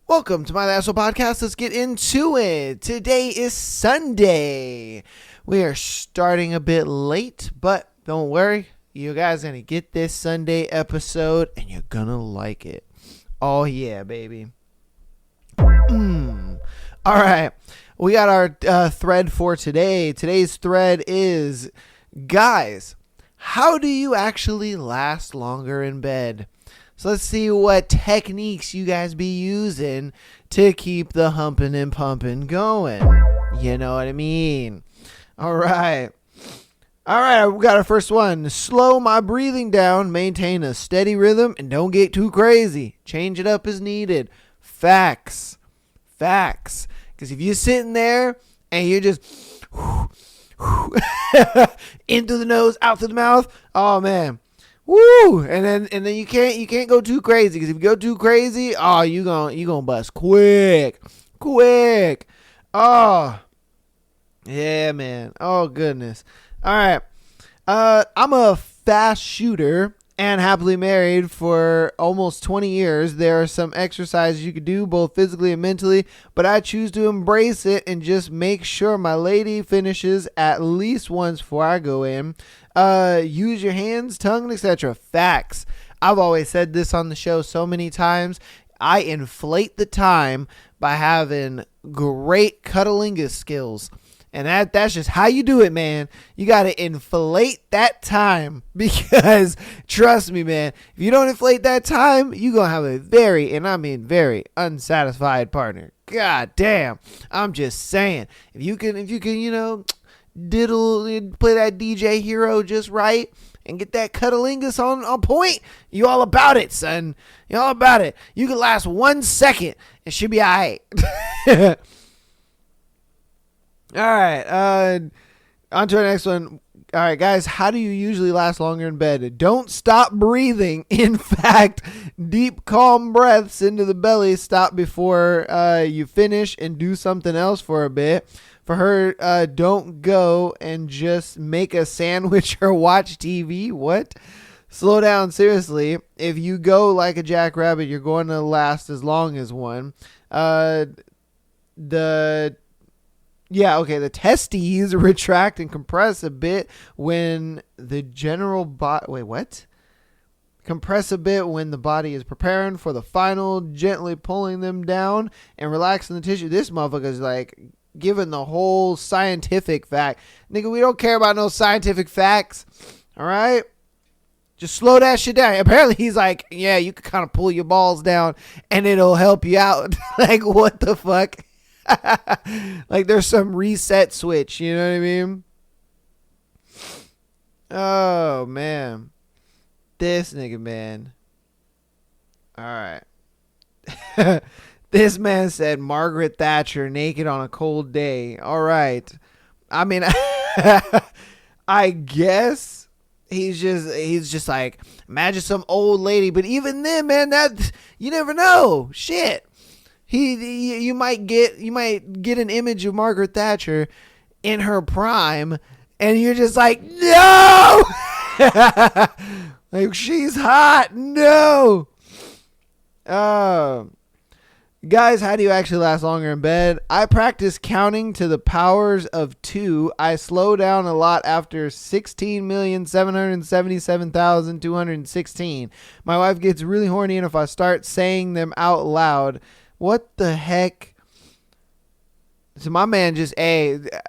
Welcome to my Asshole Podcast. Let's get into it. Today is Sunday. We are starting a bit late, but don't worry. You guys are going to get this Sunday episode, and you're going to like it. Oh, yeah, baby. All right. We got our thread for today. Today's thread is, guys, how do you actually last longer in bed? So let's see what techniques you guys be using to keep the humping and pumping going. You know what I mean? All right. We got our first one. Slow my breathing down, maintain a steady rhythm, and don't get too crazy. Change it up as needed. Facts. Because if you're sitting there and you're just into the nose, out through the mouth, oh man. Woo! And then you can't go too crazy, because if you go too crazy, oh, you gonna bust quick. Oh, yeah, man. Oh goodness. All right. I'm a fast shooter and happily married for almost 20 years. There are some exercises you could do both physically and mentally, but I choose to embrace it and just make sure my lady finishes at least once before I go in. Use your hands, tongue, etc. Facts. I've always said this on the show so many times. I inflate the time by having great cunnilingus skills. And that's just how you do it, man. You got to inflate that time, because trust me, man, if you don't inflate that time, you're going to have a very, and I mean very, unsatisfied partner. God damn. I'm just saying. If you can, diddle, play that DJ Hero just right and get that cunnilingus on point, you all about it, son. You all about it. You can last 1 second and should be all right. All right, on to our next one. All right, guys, how do you usually last longer in bed? Don't stop breathing. In fact, deep, calm breaths into the belly stop before you finish and do something else for a bit. For her, don't go and just make a sandwich or watch TV. What? Slow down, seriously. If you go like a jackrabbit, you're going to last as long as one. The testes retract and compress a bit when the general body... Wait, what? Compress a bit when the body is preparing for the final, gently pulling them down and relaxing the tissue. This motherfucker is like giving the whole scientific fact. Nigga, we don't care about no scientific facts. All right? Just slow that shit down. Apparently he's like, yeah, you can kind of pull your balls down and it'll help you out. Like, what the fuck? Like there's some reset switch, you know what I mean? Oh man, this nigga, man. All right. This man said Margaret Thatcher naked on a cold day. All right. I mean, I guess he's just like, imagine some old lady, but even then, man, that you never know. Shit. You might get an image of Margaret Thatcher in her prime, and you're just like, no, like she's hot, no. Guys, how do you actually last longer in bed? I practice counting to the powers of 2. I slow down a lot after 16,777,216. My wife gets really horny, and if I start saying them out loud. What the heck? So my man just,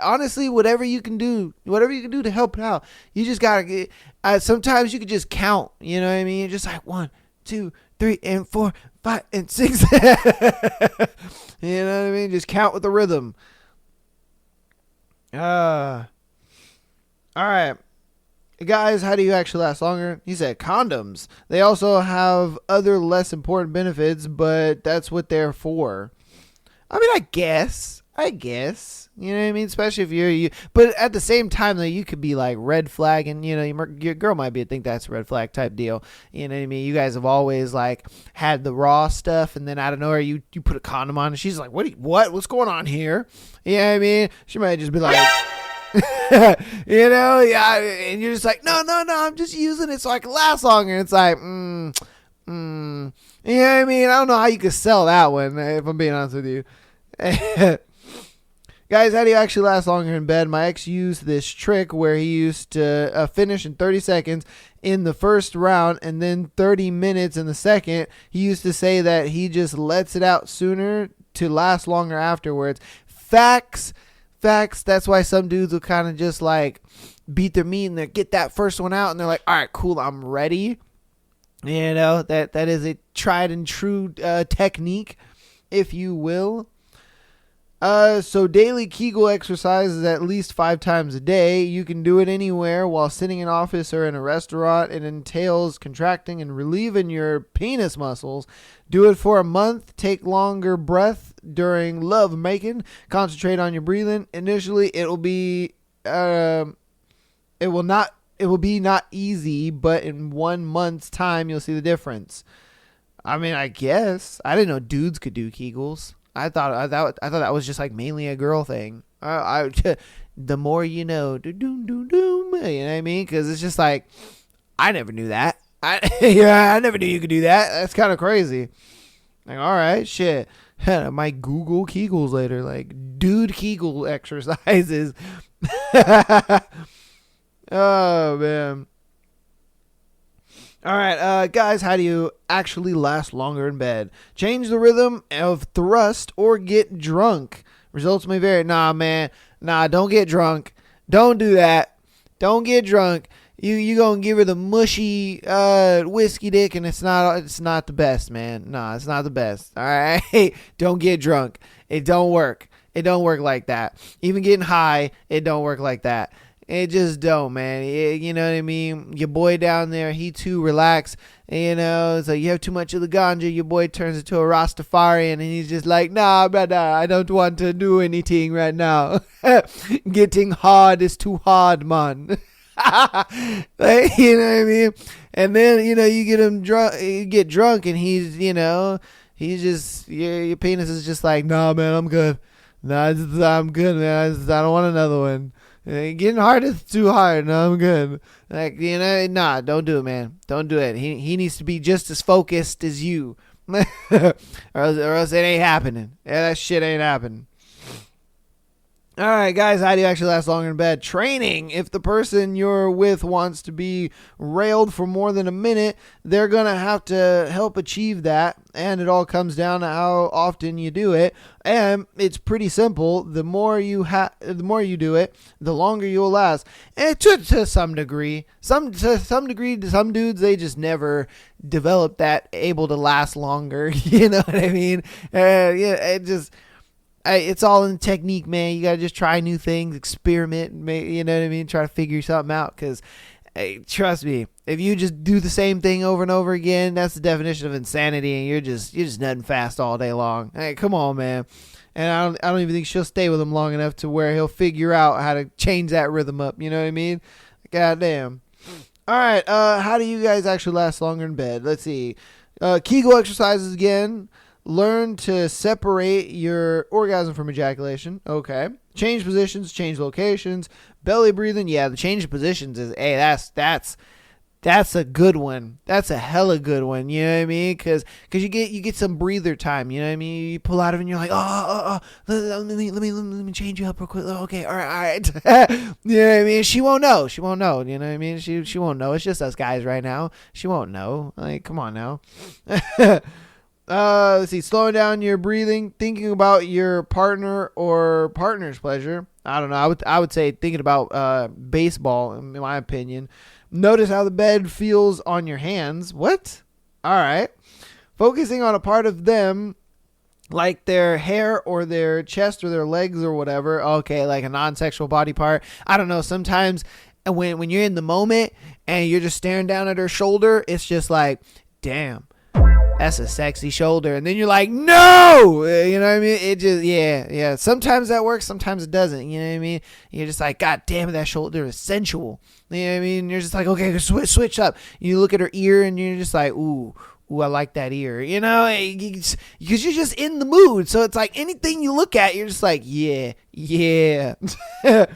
honestly, whatever you can do to help it out. You just gotta get, sometimes you can just count, you know what I mean? You're just like 1, 2, 3, and 4, 5, and 6. You know what I mean? Just count with the rhythm. All right. Guys, how do you actually last longer? He said condoms. They also have other less important benefits, but that's what they're for. I mean, I guess. You know what I mean? Especially if you. But at the same time, though, you could be like red flagging. You know, your girl might think that's a red flag type deal. You know what I mean? You guys have always like had the raw stuff, and then out of nowhere, you put a condom on, and she's like, what's going on here? You know what I mean? She might just be like. You know, yeah, and you're just like, no, I'm just using it so I can last longer. And it's like, and You know what I mean? I don't know how you could sell that one, if I'm being honest with you. Guys, how do you actually last longer in bed? My ex used this trick where he used to finish in 30 seconds in the first round and then 30 minutes in the second. He used to say that he just lets it out sooner to last longer afterwards. Facts. That's why some dudes will kind of just like beat their meat and they get that first one out and they're like, all right, cool, I'm ready. You know, that is a tried and true technique, if you will. So daily Kegel exercise is at least 5 times a day. You can do it anywhere while sitting in office or in a restaurant. It entails contracting and relieving your penis muscles. Do it for a month. Take longer breath during love making. Concentrate on your breathing. Initially, it will be not easy, but in 1 month's time, you'll see the difference. I mean, I guess I didn't know dudes could do Kegels. I thought that was just like mainly a girl thing. The more you know, doom, you know what I mean? Because it's just like, I never knew that. I never knew you could do that. That's kind of crazy. Like, all right, shit. I might Google Kegels later, like dude Kegel exercises. Oh man. All right, guys, how do you actually last longer in bed? Change the rhythm of thrust or get drunk. Results may vary. Nah, man. Nah, don't get drunk. Don't do that. Don't get drunk. You gonna give her the mushy whiskey dick, and it's not the best, man. Nah, it's not the best. All right, don't get drunk. It don't work. It don't work like that. Even getting high, it don't work like that. It just don't, man. You know what I mean? Your boy down there, he too relaxed. You know, it's like you have too much of the ganja, your boy turns into a Rastafarian, and he's just like, nah, brother, I don't want to do anything right now. Getting hard is too hard, man. Like, you know what I mean? And then, you know, you get him drunk, you get drunk, and he's, you know, he's just, your penis is just like, nah, man, I'm good. Nah, I'm good, man. I don't want another one. Getting hard is too hard. No, I'm good. Like, you know, nah, don't do it, man. Don't do it. He needs to be just as focused as you. or else it ain't happening. Yeah, that shit ain't happening. All right, guys, how do you actually last longer in bed? Training. If the person you're with wants to be railed for more than a minute, they're going to have to help achieve that. And it all comes down to how often you do it. And it's pretty simple. The more you do it, the longer you'll last. And to some degree. Some dudes, they just never develop that able to last longer. You know what I mean? Yeah, it just... It's all in the technique, man. You got to just try new things, experiment, you know what I mean? Try to figure something out because, hey, trust me, if you just do the same thing over and over again, that's the definition of insanity, and you're just nutting fast all day long. Hey, come on, man. And I don't even think she'll stay with him long enough to where he'll figure out how to change that rhythm up. You know what I mean? God damn. All right. How do you guys actually last longer in bed? Let's see. Kegel exercises again. Learn to separate your orgasm from ejaculation. Okay. Change positions, change locations. Belly breathing. Yeah, the change of positions is, hey, that's a good one. That's a hella good one. You know what I mean? Because you get some breather time. You know what I mean? You pull out of it and you're like, let me change you up real quick. Okay, all right. You know what I mean? She won't know. You know what I mean? She won't know. It's just us guys right now. She won't know. Like, come on now. Let's see. Slowing down your breathing, thinking about your partner or partner's pleasure. I don't know. I would say thinking about baseball, in my opinion. Notice how the bed feels on your hands. What? All right. Focusing on a part of them, like their hair or their chest or their legs or whatever. Okay, like a non-sexual body part. I don't know. Sometimes when you're in the moment and you're just staring down at her shoulder, it's just like, damn. That's a sexy shoulder. And then you're like, no! You know what I mean? It just, yeah. Sometimes that works. Sometimes it doesn't. You know what I mean? You're just like, God damn it, that shoulder is sensual. You know what I mean? You're just like, okay, switch up. You look at her ear and you're just like, ooh, I like that ear. You know? Because you're just in the mood. So it's like anything you look at, you're just like, yeah. I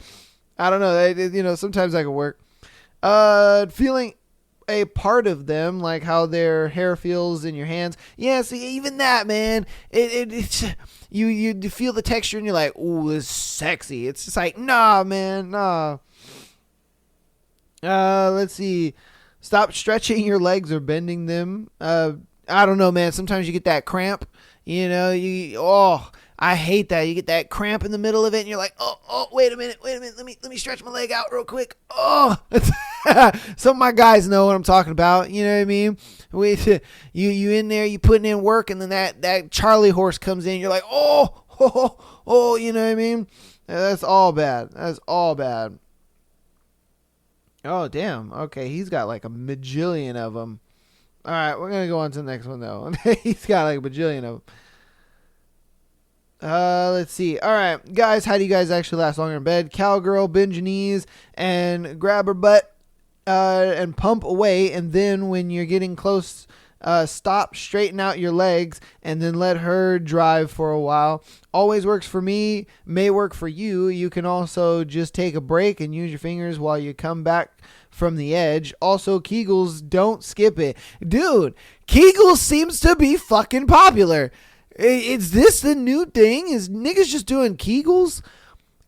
don't know. You know, sometimes that can work. Feeling a part of them, like how their hair feels in your hands. Yeah, see, even that, man, it's you feel the texture and you're like, ooh, this is sexy. It's just like, nah, man, nah. Let's see. Stop stretching your legs or bending them. I don't know, man. Sometimes you get that cramp. You know, I hate that. You get that cramp in the middle of it, and you're like, oh, wait a minute. Let me stretch my leg out real quick. Oh, some of my guys know what I'm talking about. You know what I mean? You in there, you putting in work, and then that Charlie horse comes in. You're like, oh, you know what I mean? That's all bad. That's all bad. Oh, damn. Okay, he's got like a bajillion of them. All right, we're going to go on to the next one, though. He's got like a bajillion of them. Let's see. All right, guys, how do you guys actually last longer in bed? Cowgirl, bend your knees, and grab her butt, and pump away. And then when you're getting close, stop, straighten out your legs, and then let her drive for a while. Always works for me, may work for you. You can also just take a break and use your fingers while you come back from the edge. Also, Kegels, don't skip it. Dude, Kegels seems to be fucking popular. Is this the new thing? Is niggas just doing Kegels?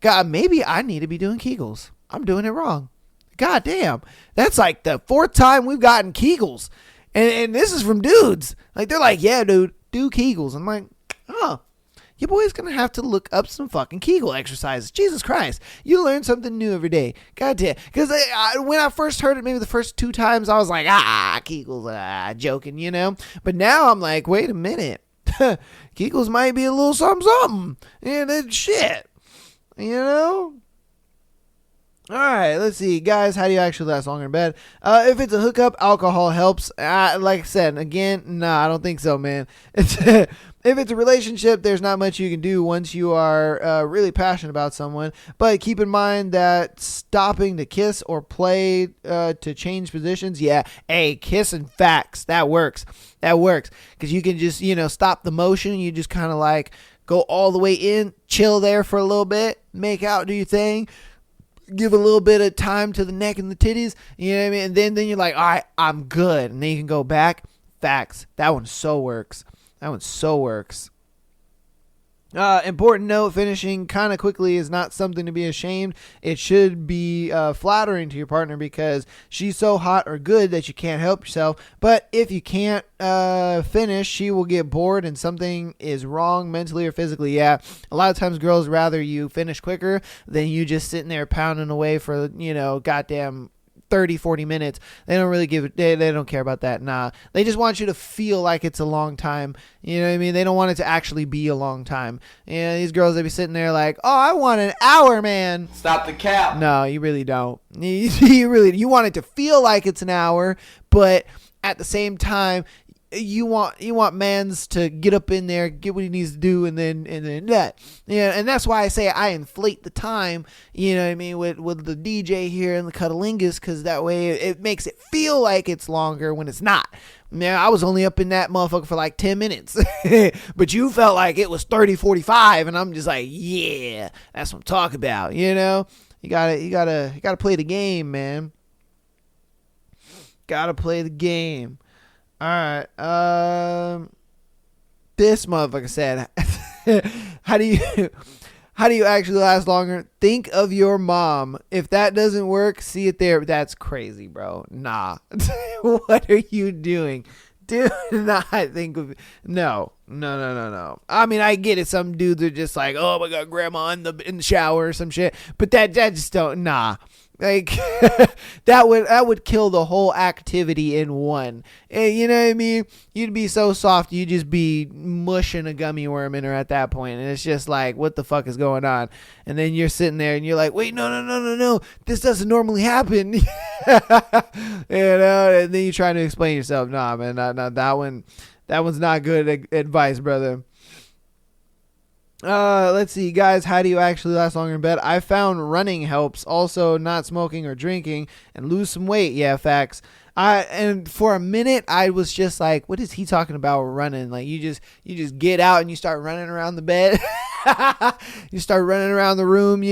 God, maybe I need to be doing Kegels. I'm doing it wrong. God damn. That's like the 4th time we've gotten Kegels. And this is from dudes. Like, they're like, yeah, dude, do Kegels. I'm like, oh, your boy's going to have to look up some fucking Kegel exercises. Jesus Christ. You learn something new every day. God damn. Because when I first heard it, maybe the first 2 times, I was like, Kegels, joking, you know. But now I'm like, wait a minute. Kegels might be a little something. And it's shit. You know? All right, let's see. Guys, how do you actually last longer in bed? If it's a hookup, alcohol helps. Like I said, again, nah, I don't think so, man. If it's a relationship, there's not much you can do once you are really passionate about someone. But keep in mind that stopping to kiss or play to change positions, yeah, hey, kissing facts, that works. That works. Because you can just, stop the motion. You just kind of like go all the way in, chill there for a little bit, make out, do your thing. Give a little bit of time to the neck and the titties, you know what I mean? And then you're like, all right, I'm good. And then you can go back. Facts. That one so works. Important note, finishing kind of quickly is not something to be ashamed. It should be flattering to your partner because she's so hot or good that you can't help yourself. But if you can't finish, she will get bored and something is wrong mentally or physically. Yeah, a lot of times girls rather you finish quicker than you just sitting there pounding away for, goddamn 30-40 minutes. They don't really give it, they don't care about that. Nah, they just want you to feel like it's a long time. You know what I mean? They don't want it to actually be a long time. These girls, they be sitting there like, oh, I want an hour, man. Stop the cap. No, you really don't. You want it to feel like it's an hour, but at the same time, you want mans to get up in there, get what he needs to do, and then that. And that's why I say I inflate the time, you know what I mean, with the DJ here and the Cuddlingus, because that way it makes it feel like it's longer when it's not. I was only up in that motherfucker for like 10 minutes, but you felt like it was 30, 45, and I'm just like, yeah, that's what I'm talking about, You gotta play the game, man. Gotta play the game. All right. This motherfucker said, how do you actually last longer? Think of your mom. If that doesn't work, see it there. That's crazy, bro. Nah. What are you doing? Do not think of it. No. I mean, I get it. Some dudes are just like, oh my god, grandma in the shower or some shit. But that just don't. Nah. Like that would kill the whole activity in one. And you know what I mean? You'd be so soft, you'd just be mushing a gummy worm in her at that point, and it's just like, what the fuck is going on? And then you're sitting there and you're like, wait, no, this doesn't normally happen. And then you're trying to explain yourself. Nah, man, that one's not good advice, brother. Let's see, guys, how do you actually last longer in bed? I found running helps, also not smoking or drinking, and lose some weight. Yeah, facts. And for a minute I was just like, what is he talking about running? Like you just get out and you start running around the bed. You start running around the room,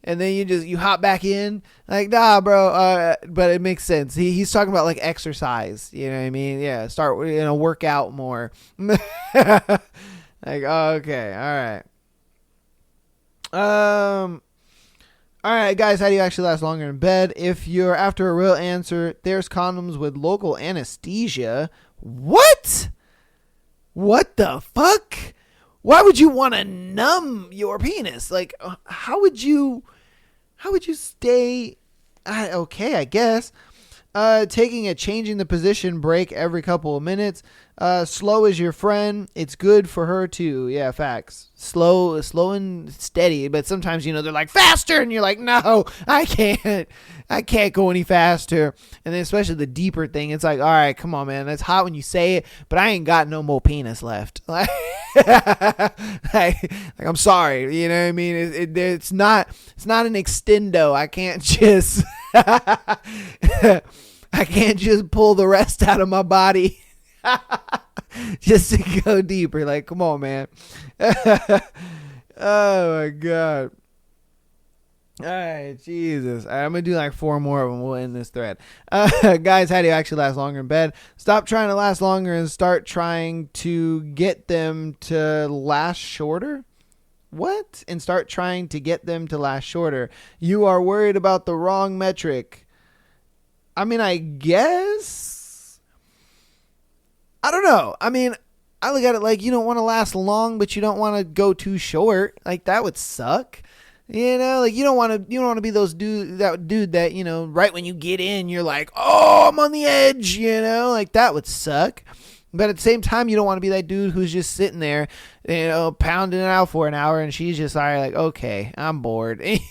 and then you hop back in. Like, nah, bro. But it makes sense. He's talking about like exercise. You know what I mean? Yeah, start work out more. Like, okay, all right. All right, guys, how do you actually last longer in bed? If you're after a real answer, there's condoms with local anesthesia. What? What the fuck? Why would you want to numb your penis? Like, how would you stay? Okay, I guess. Taking a changing the position break every couple of minutes. Slow is your friend. It's good for her too. Yeah, facts. Slow and steady. But sometimes, they're like faster, and you're like, no, I can't go any faster. And then especially the deeper thing, it's like, all right, come on, man. That's hot when you say it, but I ain't got no more penis left. Like, I'm sorry. You know what I mean? It's not an extendo. I can't just. I can't just pull the rest out of my body just to go deeper. Like, come on, man. Oh, my God. All right, Jesus. All right, I'm going to do like 4 more of them. We'll end this thread. Guys, how do you actually last longer in bed? Stop trying to last longer and start trying to get them to last shorter. What? And start trying to get them to last shorter. You are worried about the wrong metric. I mean, I guess. I don't know. I mean, I look at it like you don't want to last long, but you don't want to go too short. Like, that would suck. Like you don't want to be that dude that, right when you get in, you're like, oh, I'm on the edge, like that would suck. But at the same time, you don't want to be that dude who's just sitting there, pounding it out for an hour, and she's just like, okay, I'm bored. Like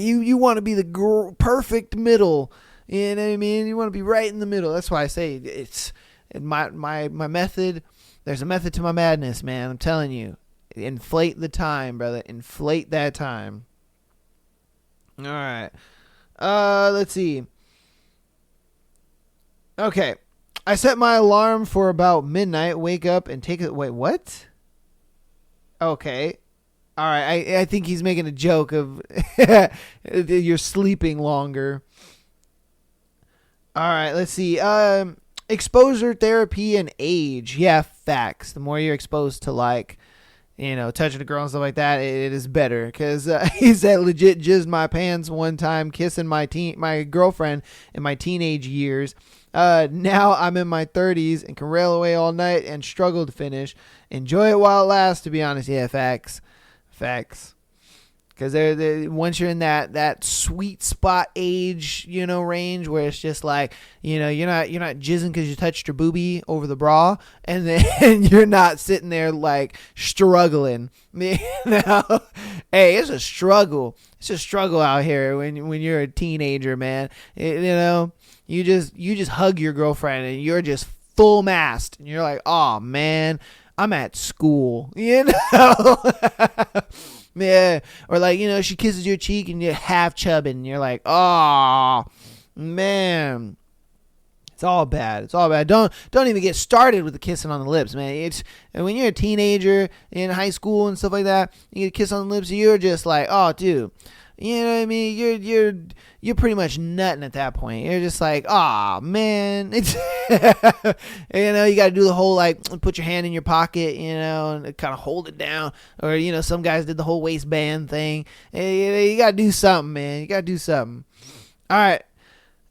you want to be the perfect middle. You know what I mean? You want to be right in the middle. That's why I say it's my method. There's a method to my madness, man. I'm telling you. Inflate the time, brother. Inflate that time. All right. Let's see. Okay. I set my alarm for about midnight. Wake up and take it. Wait, what? Okay. All right. I think he's making a joke of you're sleeping longer. All right. Let's see. Exposure therapy and age. Yeah, facts. The more you're exposed to touching a girl and stuff like that, it is better. Because he said legit jizzed my pants one time kissing my girlfriend in my teenage years. Now I'm in my 30s and can rail away all night and struggle to finish. Enjoy it while it lasts, to be honest. Yeah, facts. Because once you're in that sweet spot age, range where it's just like, you're not jizzing because you touched your boobie over the bra, and then you're not sitting there like struggling. Hey, it's a struggle. It's a struggle out here when you're a teenager, man. You just hug your girlfriend and you're just full mast, and you're like, oh man, I'm at school, Yeah, or she kisses your cheek and you're half chubbing and you're like, oh man, it's all bad. Don't even get started with the kissing on the lips, man. And when you're a teenager in high school and stuff like that, you get a kiss on the lips, you're just like, oh dude, you know what I mean? You're pretty much nutting at that point. You're just like, oh man, it's you got to do the whole put your hand in your pocket, and kind of hold it down, or some guys did the whole waistband thing. You got to do something, man. You got to do something. All right.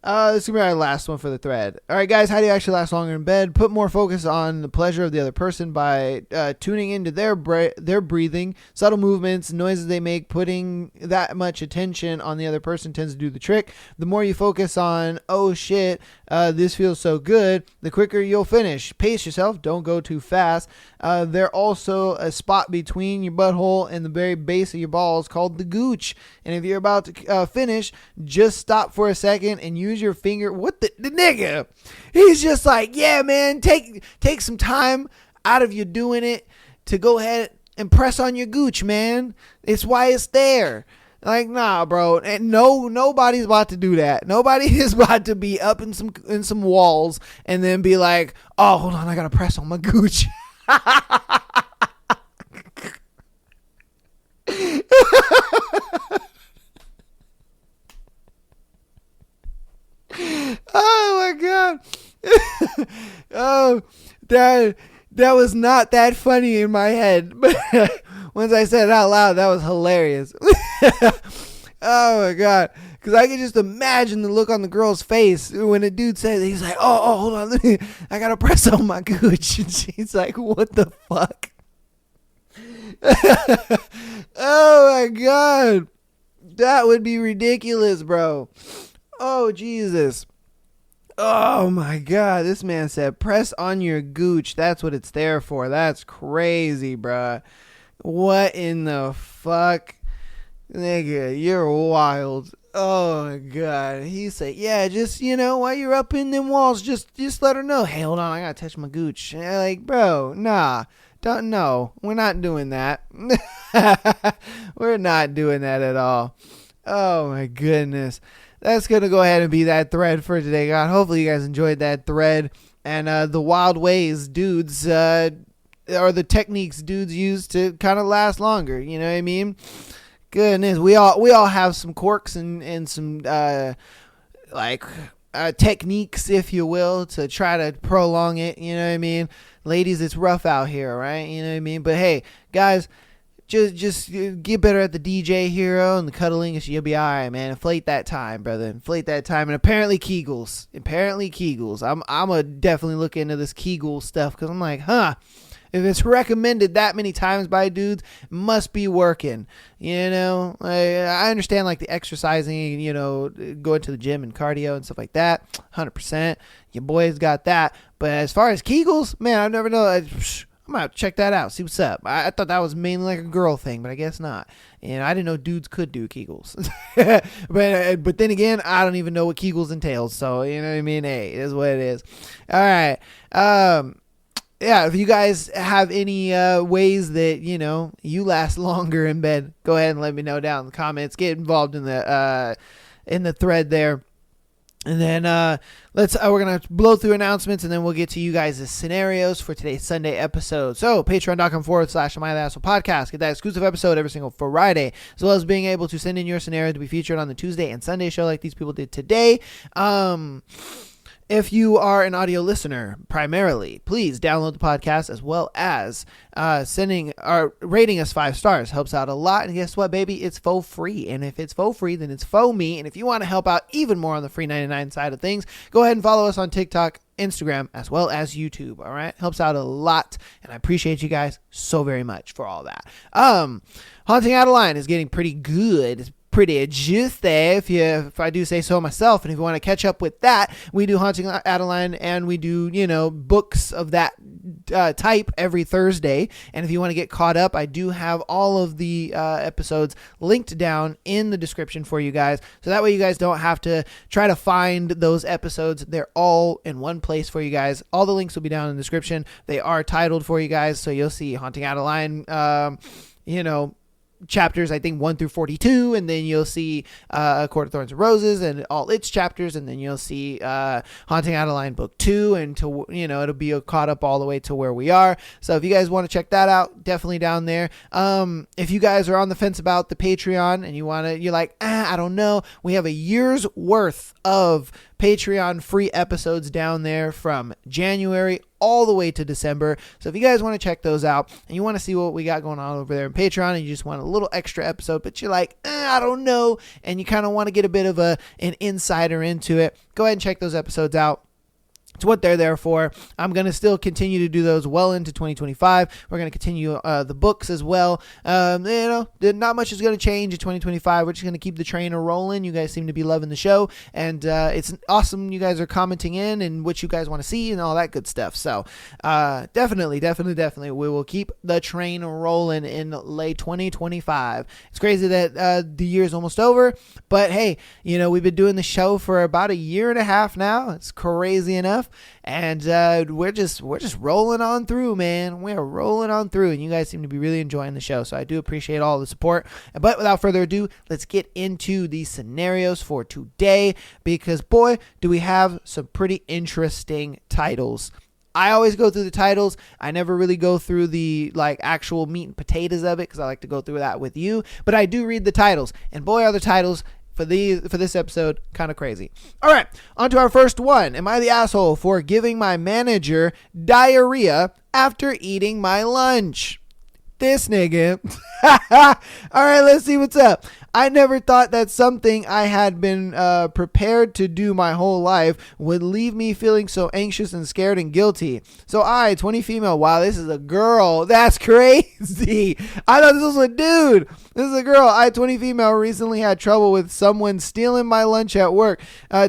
This is going to be our last one for the thread. All right, guys, how do you actually last longer in bed? Put more focus on the pleasure of the other person by tuning into their breathing, subtle movements, noises they make. Putting that much attention on the other person tends to do the trick. The more you focus on, oh shit, this feels so good, the quicker you'll finish. Pace yourself. Don't go too fast. There's also a spot between your butthole and the very base of your balls called the gooch. And if you're about to finish, just stop for a second and use your finger. What the nigga? He's just like, yeah, man, take some time out of you doing it to go ahead and press on your gooch, man. It's why it's there. Like, nah, bro. And nobody's about to do that. Nobody is about to be up in some walls and then be like, oh, hold on, I gotta press on my gooch. That was not that funny in my head, but once I said it out loud, that was hilarious. Oh my god, because I can just imagine the look on the girl's face when a dude says, he's like, oh, hold on, I gotta press on my gooch, and she's like, what the fuck? Oh my god, that would be ridiculous, bro. Oh Jesus. Oh my god, this man said press on your gooch. That's what it's there for. That's crazy, bruh. What in the fuck? Nigga, you're wild. Oh my god. He said, yeah, just, while you're up in them walls, just let her know, hey, hold on, I gotta touch my gooch. And I'm like, bro, nah. Don't know. We're not doing that. We're not doing that at all. Oh my goodness. That's going to go ahead and be that thread for today, God. Hopefully you guys enjoyed that thread. And the wild ways dudes, or the techniques dudes use to kind of last longer. You know what I mean? Goodness. We all have some quirks and some, techniques, if you will, to try to prolong it. You know what I mean? Ladies, it's rough out here, right? You know what I mean? But hey, guys, just get better at the DJ hero and the cuddling, and you'll be all right, man. Inflate that time, brother. Inflate that time. And apparently Kegels. I'm gonna definitely look into this Kegel stuff, because I'm like, if it's recommended that many times by dudes, it must be working. I understand like the exercising, going to the gym and cardio and stuff like that. 100%. Your boy's got that. But as far as Kegels, man, I've never known. I'm going to check that out, see what's up. I thought that was mainly like a girl thing, but I guess not. And I didn't know dudes could do Kegels. but then again, I don't even know what Kegels entails. So, you know what I mean? Hey, it is what it is. All right. Yeah, if you guys have any ways that, you last longer in bed, go ahead and let me know down in the comments. Get involved in the thread there. And then we're going to blow through announcements, and then we'll get to you guys' scenarios for today's Sunday episode. So patreon.com/MyLastPodcast. Podcast. Get that exclusive episode every single Friday, as well as being able to send in your scenario to be featured on the Tuesday and Sunday show like these people did today. If you are an audio listener primarily, please download the podcast, as well as sending or rating us 5 stars. Helps out a lot. And guess what, baby? It's faux free. And if it's faux free, then it's faux me. And if you want to help out even more on the free 99 side of things, go ahead and follow us on TikTok, Instagram, as well as YouTube. All right. Helps out a lot. And I appreciate you guys so very much for all that. Haunting Adeline is getting pretty good. It's pretty juicy, if I do say so myself. And if you want to catch up with that, we do Haunting Adeline, and we do, books of that type every Thursday. And if you want to get caught up, I do have all of the episodes linked down in the description for you guys. So that way you guys don't have to try to find those episodes. They're all in one place for you guys. All the links will be down in the description. They are titled for you guys. So you'll see Haunting Adeline, chapters, I think 1 through 42, and then you'll see A Court of Thorns and Roses and all its chapters, and then you'll see Haunting Adeline book 2, and it'll be caught up all the way to where we are. So if you guys want to check that out, definitely down there. If you guys are on the fence about the Patreon and you're like, I don't know, we have a year's worth of Patreon free episodes down there from January all the way to December. So if you guys want to check those out and you want to see what we got going on over there in Patreon, and you just want a little extra episode, but you're like, I don't know, and you kind of want to get a bit of an insider into it, go ahead and check those episodes out. It's what they're there for. I'm going to still continue to do those well into 2025. We're going to continue the books as well. Not much is going to change in 2025. We're just going to keep the train rolling. You guys seem to be loving the show, and it's awesome. You guys are commenting in and what you guys want to see and all that good stuff. So definitely, we will keep the train rolling in late 2025. It's crazy that the year is almost over, but hey, we've been doing the show for about a year and a half now. It's crazy enough. And we're just rolling on through, man. We're rolling on through, and you guys seem to be really enjoying the show, so I do appreciate all the support. But without further ado, let's get into the scenarios for today, because boy, do we have some pretty interesting titles. I always go through the titles. I never really go through the actual meat and potatoes of it, because I like to go through that with you. But I do read the titles, and boy, are the titles for this episode, kind of crazy. All right, on to our first one. Am I the asshole for giving my manager diarrhea after eating my lunch? This nigga. All right, let's see what's up. I never thought that something I had been prepared to do my whole life would leave me feeling so anxious and scared and guilty. So 20 female. Wow, this is a girl. That's crazy. I thought this was a dude. This is a girl. 20 female recently had trouble with someone stealing my lunch at work.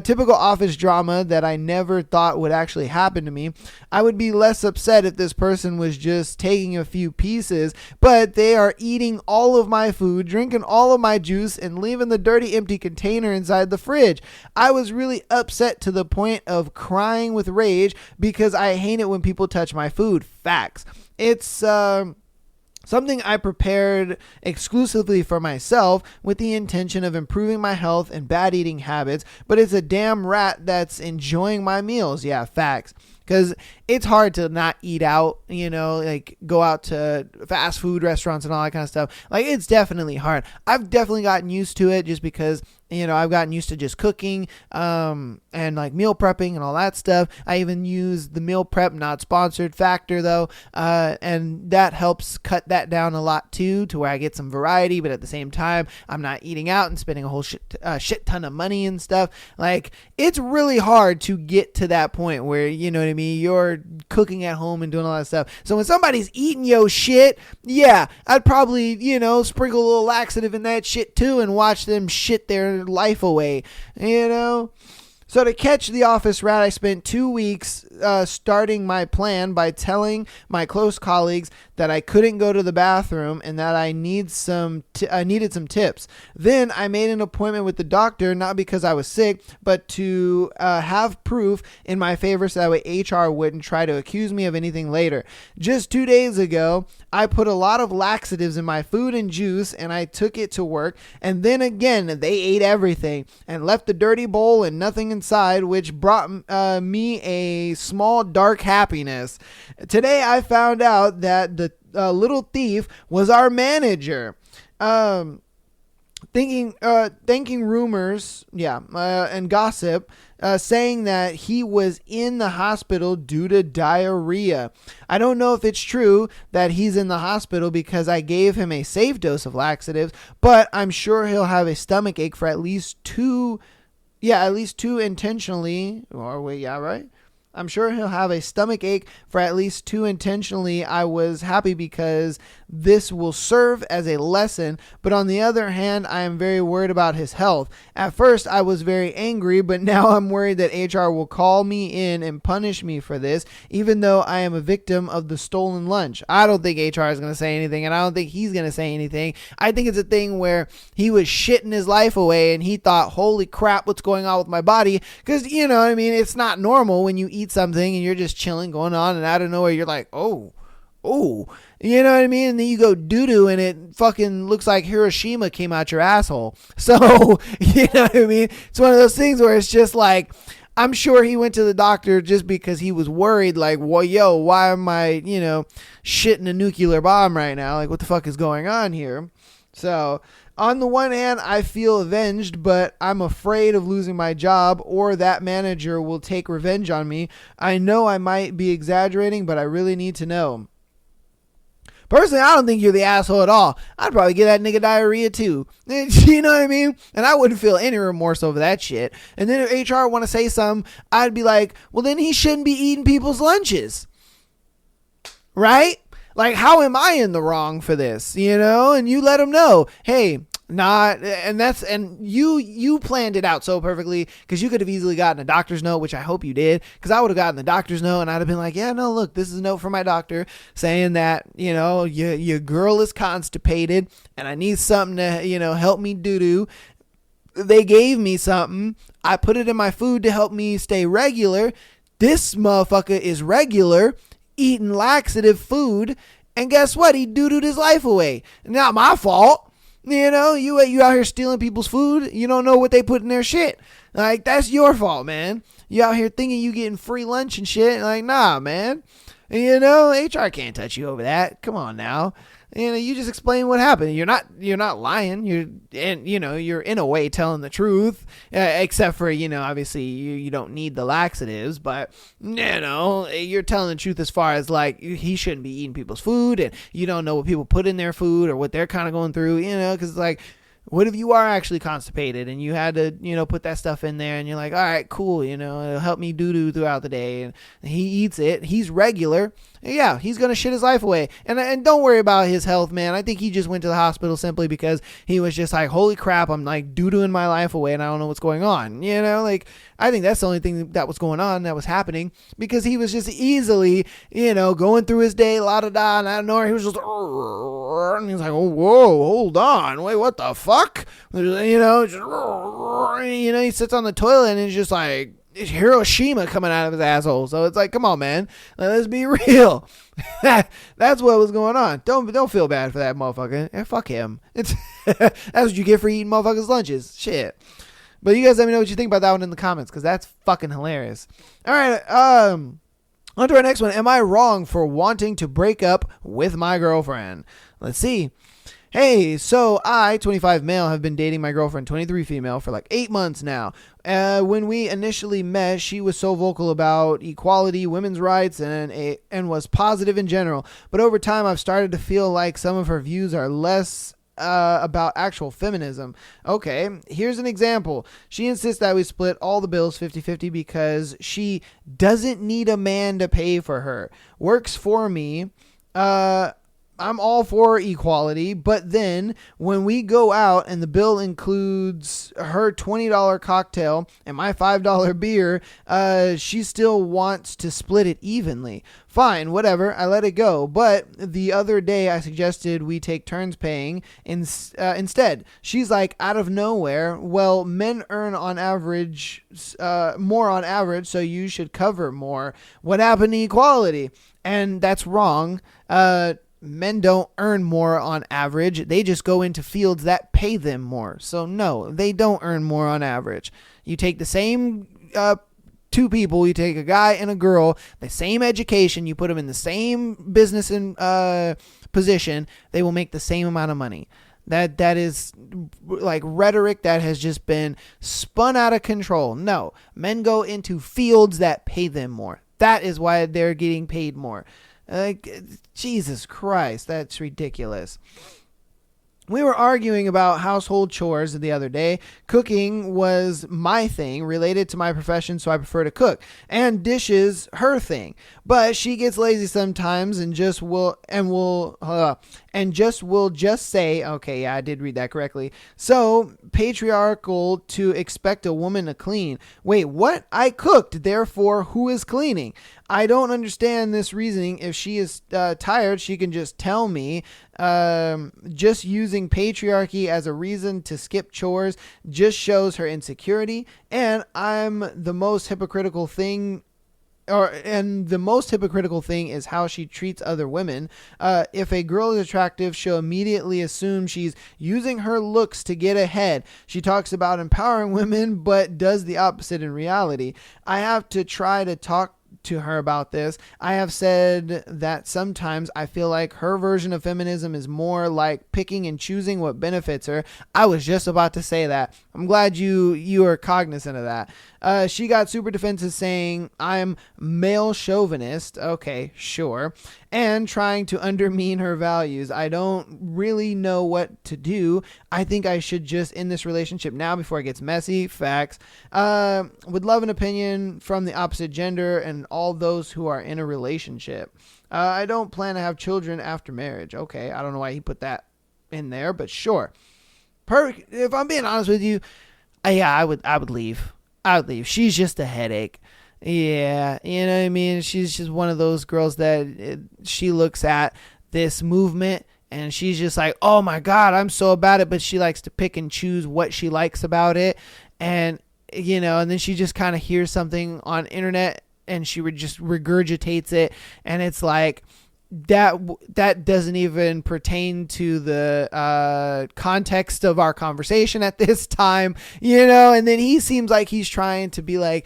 Typical office drama that I never thought would actually happen to me. I would be less upset if this person was just taking a few pieces, but they are eating all of my food, drinking all of my juice, and leaving the dirty empty container inside the fridge. I was really upset to the point of crying with rage because I hate it when people touch my food. Facts. It's something I prepared exclusively for myself with the intention of improving my health and bad eating habits, but it's a damn rat that's enjoying my meals. Yeah, facts. Because it's hard to not eat out, like go out to fast food restaurants and all that kind of stuff. Like, it's definitely hard. I've definitely gotten used to it just because, I've gotten used to just cooking and like meal prepping and all that stuff. I even use the meal prep, not sponsored, Factor though. And that helps cut that down a lot too, to where I get some variety, but at the same time, I'm not eating out and spending a whole shit ton of money and stuff. Like, it's really hard to get to that point where, you know what I mean? You're cooking at home and doing all that stuff. So when somebody's eating your shit, yeah, I'd probably, sprinkle a little laxative in that shit too and watch them shit their life away, So to catch the office rat, I spent 2 weeks starting my plan by telling my close colleagues that I couldn't go to the bathroom and that I needed some tips. Then I made an appointment with the doctor, not because I was sick, but to have proof in my favor so that way HR wouldn't try to accuse me of anything later. Just 2 days ago, I put a lot of laxatives in my food and juice and I took it to work. And then again, they ate everything and left the dirty bowl and nothing inside, which brought me a small dark happiness. Today I found out that the little thief was our manager. Thinking rumors, and gossip, saying that he was in the hospital due to diarrhea. I don't know if it's true that he's in the hospital because I gave him a safe dose of laxatives, but I'm sure he'll have a stomach ache for at least two intentionally. Or wait, yeah, right? I'm sure he'll have a stomach ache for at least 2 intentionally. I was happy because this will serve as a lesson, but on the other hand, I am very worried about his health. At first, I was very angry, but now I'm worried that HR will call me in and punish me for this, even though I am a victim of the stolen lunch. I don't think HR is going to say anything, and I don't think he's going to say anything. I think it's a thing where he was shitting his life away, and he thought, holy crap, what's going on with my body? Because, it's not normal when you eat something and you're just chilling, going on, and out of nowhere, you're like, oh, you know what I mean? And then you go doo-doo and it fucking looks like Hiroshima came out your asshole. So, you know what I mean? It's one of those things where it's just like, I'm sure he went to the doctor just because he was worried, like, well, why am I, shitting a nuclear bomb right now? Like, what the fuck is going on here? So, on the one hand, I feel avenged, but I'm afraid of losing my job or that manager will take revenge on me. I know I might be exaggerating, but I really need to know. Personally, I don't think you're the asshole at all. I'd probably get that nigga diarrhea too. You know what I mean? And I wouldn't feel any remorse over that shit. And then if HR want to say something, I'd be like, well, then he shouldn't be eating people's lunches. Right? Like, how am I in the wrong for this? And you let him know, hey, you planned it out so perfectly, because you could have easily gotten a doctor's note, which I hope you did, because I would have gotten the doctor's note and I'd have been like, yeah, no, look, this is a note from my doctor saying that, your girl is constipated and I need something to, help me doo-doo. They gave me something. I put it in my food to help me stay regular. This motherfucker is regular, eating laxative food, and guess what? He doo-dooed his life away. Not my fault. You out here stealing people's food. You don't know what they put in their shit. Like, that's your fault, man. You out here thinking you getting free lunch and shit. Like, nah, man. You know, HR can't touch you over that. Come on now. You know, you just explain what happened. You're not lying. You're in a way telling the truth, except for, obviously you don't need the laxatives, but you're telling the truth as far as like he shouldn't be eating people's food, and you don't know what people put in their food or what they're kind of going through, because like, what if you are actually constipated and you had to, put that stuff in there and you're like, all right, cool, it'll help me doo-doo throughout the day. And he eats it. He's regular. Yeah, he's going to shit his life away. And don't worry about his health, man. I think he just went to the hospital simply because he was just like, holy crap, I'm like doo-dooing my life away and I don't know what's going on. Like, I think that's the only thing that was going on, that was happening, because he was just easily, going through his day, la-da-da, and out of nowhere, he was just, and he's like, oh, whoa, hold on, wait, what the fuck? He sits on the toilet and it's just like Hiroshima coming out of his asshole. So it's like, come on, man, let's be real. That's what was going on. Don't feel bad for that motherfucker. Yeah, fuck him. That's what you get for eating motherfuckers' lunches. Shit. But you guys let me know what you think about that one in the comments, because that's fucking hilarious. All right, on to our next one. Am I wrong for wanting to break up with my girlfriend? Let's see. Hey, so I, 25 male, have been dating my girlfriend, 23 female, for like 8 months now. When we initially met, she was so vocal about equality, women's rights, and was positive in general. But over time, I've started to feel like some of her views are less about actual feminism. Okay, here's an example. She insists that we split all the bills 50-50 because she doesn't need a man to pay for her. Works for me. I'm all for equality, but then when we go out and the bill includes her $20 cocktail and my $5 beer, she still wants to split it evenly. Fine, whatever, I let it go. But the other day I suggested we take turns paying instead. She's like, out of nowhere, well, men earn on average more on average, so you should cover more. What happened to equality? And that's wrong. Men don't earn more on average. They just go into fields that pay them more. So no, they don't earn more on average. You take the same two people, you take a guy and a girl, the same education, you put them in the same business and position, they will make the same amount of money. That is like rhetoric that has just been spun out of control. No, men go into fields that pay them more. That is why they're getting paid more. Like, Jesus Christ, that's ridiculous. We were arguing about household chores the other day. Cooking was my thing related to my profession, so I prefer to cook. And dishes, her thing. But she gets lazy sometimes and will just say, okay, yeah, I did read that correctly. So patriarchal to expect a woman to clean. Wait, what? I cooked, therefore who is cleaning? I don't understand this reasoning. If she is tired, she can just tell me. Just using patriarchy as a reason to skip chores just shows her insecurity. And the most hypocritical thing is how she treats other women. If a girl is attractive, she'll immediately assume she's using her looks to get ahead. She talks about empowering women, but does the opposite in reality. I have to try to talk to her about this. I have said that sometimes I feel like her version of feminism is more like picking and choosing what benefits her. I was just about to say that. I'm glad you are cognizant of that. She got super defensive saying I'm male chauvinist. Okay, sure. And trying to undermine her values. I don't really know what to do. I think I should just end this relationship now before it gets messy. Facts. Would love an opinion from the opposite gender and all those who are in a relationship. I don't plan to have children after marriage. Okay, I don't know why he put that in there, but sure. If I'm being honest with you, I would leave. I would leave. She's just a headache. Yeah, you know what I mean? She's just one of those girls that she looks at this movement and she's just like, oh my God, I'm so about it. But she likes to pick and choose what she likes about it. And, and then she just kind of hears something on internet and she just regurgitates it. And it's like, that doesn't even pertain to the context of our conversation at this time, and then he seems like he's trying to be like,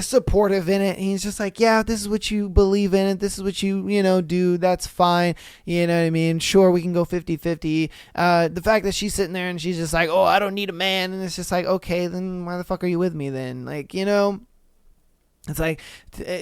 supportive in it. And he's just like, yeah, this is what you believe in it. This is what you do. That's fine. You know what I mean? Sure, we can go 50-50. The fact that she's sitting there and she's just like, oh, I don't need a man. And it's just like, okay, then why the fuck are you with me then? Like, it's like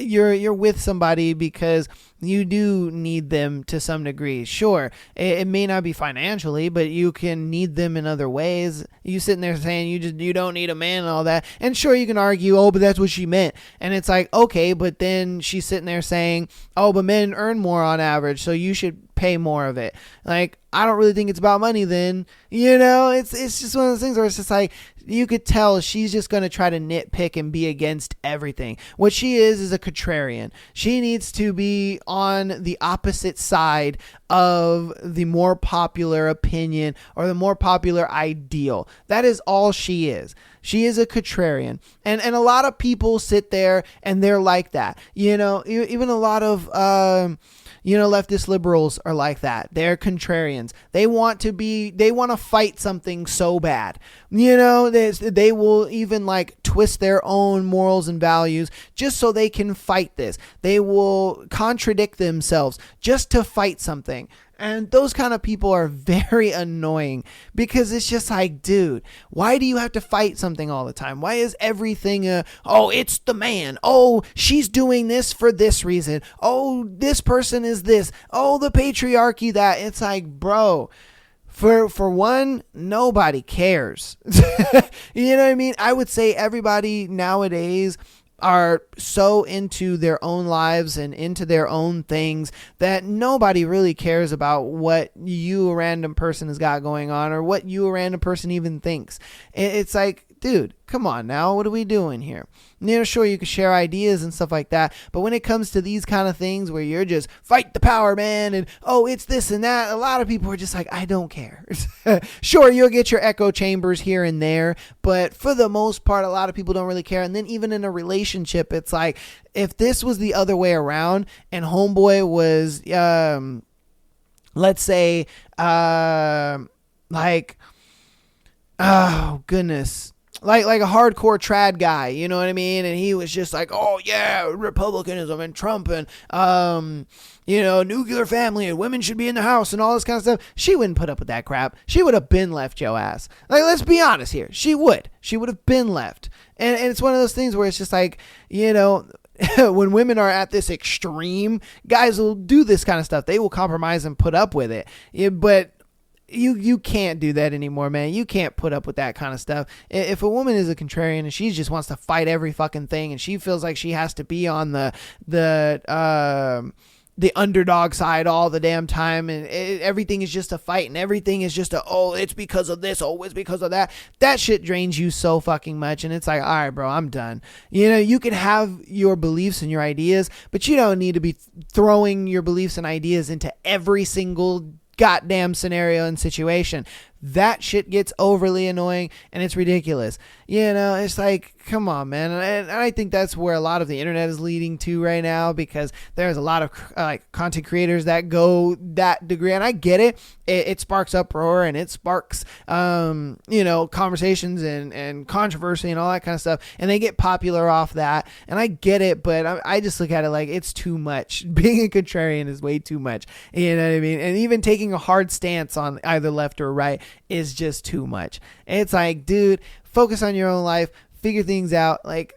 you're with somebody because you do need them to some degree. Sure, it may not be financially, but you can need them in other ways. You sitting there saying you don't need a man and all that. And sure, you can argue, oh, but that's what she meant. And it's like, okay, but then she's sitting there saying, oh, but men earn more on average, so you should pay more of it. Like, I don't really think it's about money then. It's just one of those things where it's just like, you could tell she's just going to try to nitpick and be against everything. What she is a contrarian. She needs to be on the opposite side of the more popular opinion or the more popular ideal. That is all she is. She is a contrarian. And a lot of people sit there and they're like that. Even a lot of leftist liberals are like that. They're contrarians. They want to fight something so bad. They will even like twist their own morals and values just so they can fight this. They will contradict themselves just to fight something. And those kind of people are very annoying because it's just like, dude, why do you have to fight something all the time? Why is everything it's the man. Oh, she's doing this for this reason. Oh, this person is this. Oh, the patriarchy that. It's like, bro, for one, nobody cares. You know what I mean? I would say everybody nowadays are so into their own lives and into their own things that nobody really cares about what you, a random person, has got going on or what you, a random person, even thinks. It's like, dude, come on now. What are we doing here? Sure, you can share ideas and stuff like that. But when it comes to these kind of things where you're just fight the power, man, and oh, it's this and that, a lot of people are just like, I don't care. Sure, you'll get your echo chambers here and there. But for the most part, a lot of people don't really care. And then even in a relationship, it's like, if this was the other way around and homeboy was, let's say, oh, goodness. Like a hardcore trad guy, you know what I mean? And he was just like, oh yeah, Republicanism and Trump and, nuclear family and women should be in the house and all this kind of stuff. She wouldn't put up with that crap. She would have been left your ass. Like, let's be honest here. She would have been left. And it's one of those things where it's just like, when women are at this extreme, guys will do this kind of stuff. They will compromise and put up with it. But you can't do that anymore, man. You can't put up with that kind of stuff. If a woman is a contrarian and she just wants to fight every fucking thing and she feels like she has to be on the underdog side all the damn time and everything is just a fight and everything is just it's because of this, it's because of that. That shit drains you so fucking much, and it's like, all right, bro, I'm done. You can have your beliefs and your ideas, but you don't need to be throwing your beliefs and ideas into every single goddamn scenario and situation. That shit gets overly annoying and it's ridiculous. It's like, come on, man. And I think that's where a lot of the internet is leading to right now, because there's a lot of content creators that go that degree. And I get it. It sparks uproar and it sparks, conversations and controversy and all that kind of stuff. And they get popular off that. And I get it, but I just look at it like it's too much. Being a contrarian is way too much. You know what I mean? And even taking a hard stance on either left or right is just too much. It's like, dude, focus on your own life, figure things out, like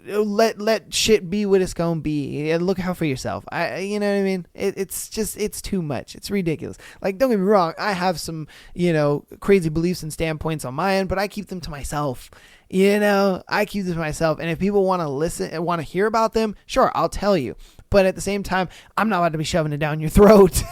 let shit be what it's gonna be, and look out for yourself. You know what I mean? It's too much. It's ridiculous. Like, don't get me wrong, I have some crazy beliefs and standpoints on my end, but I keep them to myself. I keep them to myself, and if people want to listen and want to hear about them, sure, I'll tell you. But at the same time, I'm not allowed to be shoving it down your throat,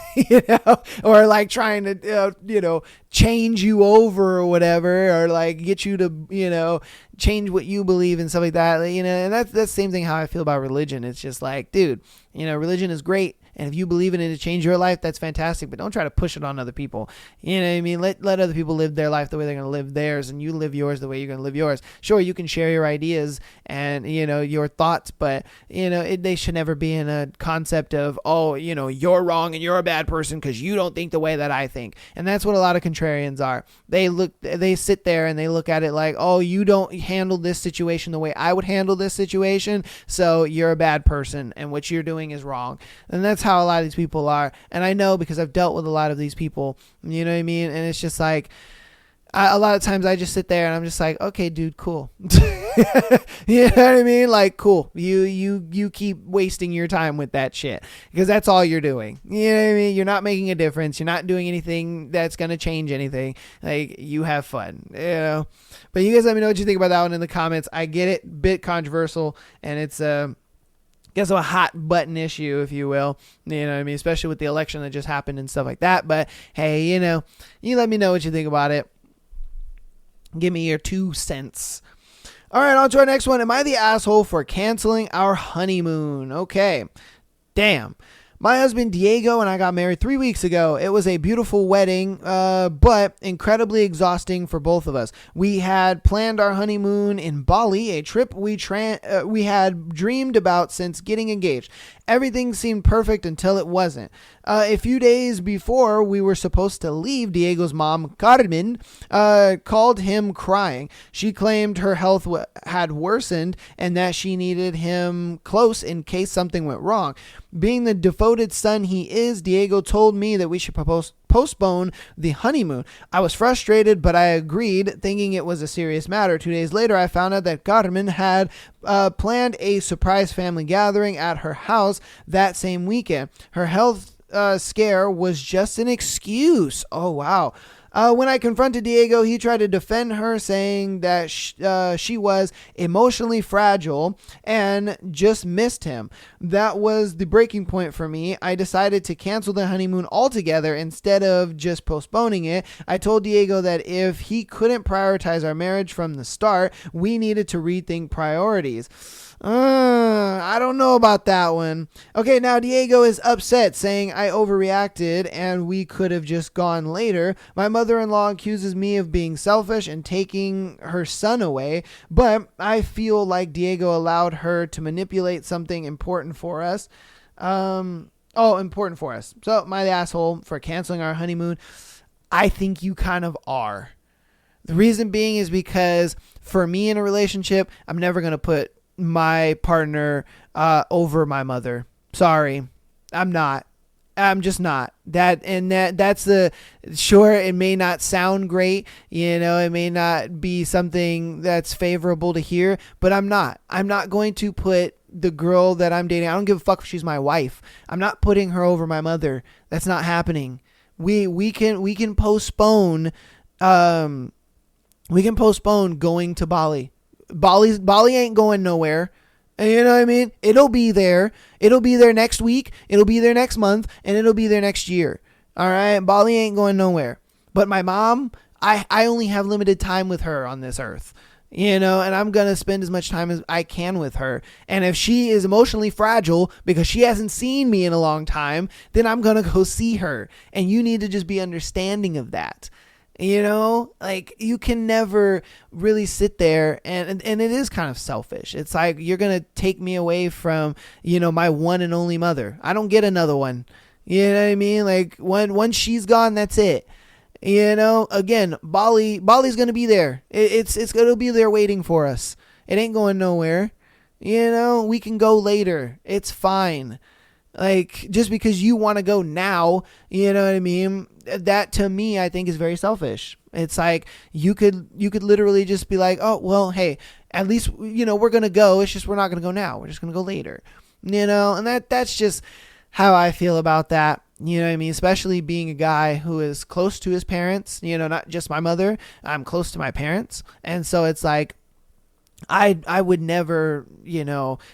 or like trying to, change you over or whatever, or like get you to, change what you believe and stuff like that. And that's the same thing how I feel about religion. It's just like, dude, religion is great. And if you believe in it to change your life, that's fantastic. But don't try to push it on other people. You know what I mean? Let other people live their life the way they're going to live theirs, and you live yours the way you're going to live yours. Sure, you can share your ideas and, your thoughts, but, they should never be in a concept of, oh, you're wrong and you're a bad person because you don't think the way that I think. And that's what a lot of contrarians are. They sit there and they look at it like, oh, you don't handle this situation the way I would handle this situation, so you're a bad person and what you're doing is wrong. And that's how a lot of these people are. And I know because I've dealt with a lot of these people, you know what I mean? And it's just like, a lot of times I just sit there and I'm just like, okay, dude, cool. You know what I mean? Like, cool. You keep wasting your time with that shit because that's all you're doing. You know what I mean? You're not making a difference. You're not doing anything that's going to change anything. Like, you have fun, But you guys let me know what you think about that one in the comments. I get it. Bit controversial, and it's a hot button issue, if you will, you know what I mean? Especially with the election that just happened and stuff like that. But hey, you let me know what you think about it. Give me your 2 cents. All right, on to our next one. Am I the asshole for canceling our honeymoon? Okay. Damn. My husband Diego and I got married 3 weeks ago. It was a beautiful wedding, but incredibly exhausting for both of us. We had planned our honeymoon in Bali, a trip we had dreamed about since getting engaged. Everything seemed perfect until it wasn't. A few days before we were supposed to leave, Diego's mom, Carmen, called him crying. She claimed her health had worsened and that she needed him close in case something went wrong. Being the devoted son he is, Diego told me that we should postpone the honeymoon. I was frustrated, but I agreed, thinking it was a serious matter. 2 days later, I found out that Carmen had planned a surprise family gathering at her house that same weekend. Her health scare was just an excuse. Oh, wow. When I confronted Diego, he tried to defend her, saying that she was emotionally fragile and just missed him. That was the breaking point for me. I decided to cancel the honeymoon altogether instead of just postponing it. I told Diego that if he couldn't prioritize our marriage from the start, we needed to rethink priorities. I don't know about that one. Okay, now Diego is upset, saying I overreacted and we could have just gone later. My mother-in-law accuses me of being selfish and taking her son away, but I feel like Diego allowed her to manipulate something important for us. Important for us. So, am I the asshole for canceling our honeymoon? I think you kind of are. The reason being is because for me in a relationship, I'm never going to put my partner over my mother. Sorry, I'm not. I'm just not. That's the, sure, it may not sound great, it may not be something that's favorable to hear, but I'm not going to put the girl that I'm dating, I don't give a fuck if she's my wife, I'm not putting her over my mother. That's not happening. We can postpone going to Bali. Bali ain't going nowhere. You know what I mean? It'll be there. It'll be there next week. It'll be there next month. And it'll be there next year. All right? Bali ain't going nowhere. But my mom, I only have limited time with her on this earth. And I'm going to spend as much time as I can with her. And if she is emotionally fragile because she hasn't seen me in a long time, then I'm going to go see her. And you need to just be understanding of that. You can never really sit there and it is kind of selfish. It's like, you're going to take me away from, my one and only mother. I don't get another one. You know what I mean? Like once she's gone, that's it. Again, Bali's going to be there. It's going to be there waiting for us. It ain't going nowhere. We can go later. It's fine. Like, just because you want to go now, you know what I mean? That to me, I think is very selfish. It's like, you could literally just be like, oh, well, hey, at least, we're going to go. It's just, we're not going to go now. We're just going to go later, and that's just how I feel about that. You know what I mean? Especially being a guy who is close to his parents, not just my mother. I'm close to my parents. And so it's like, I would never,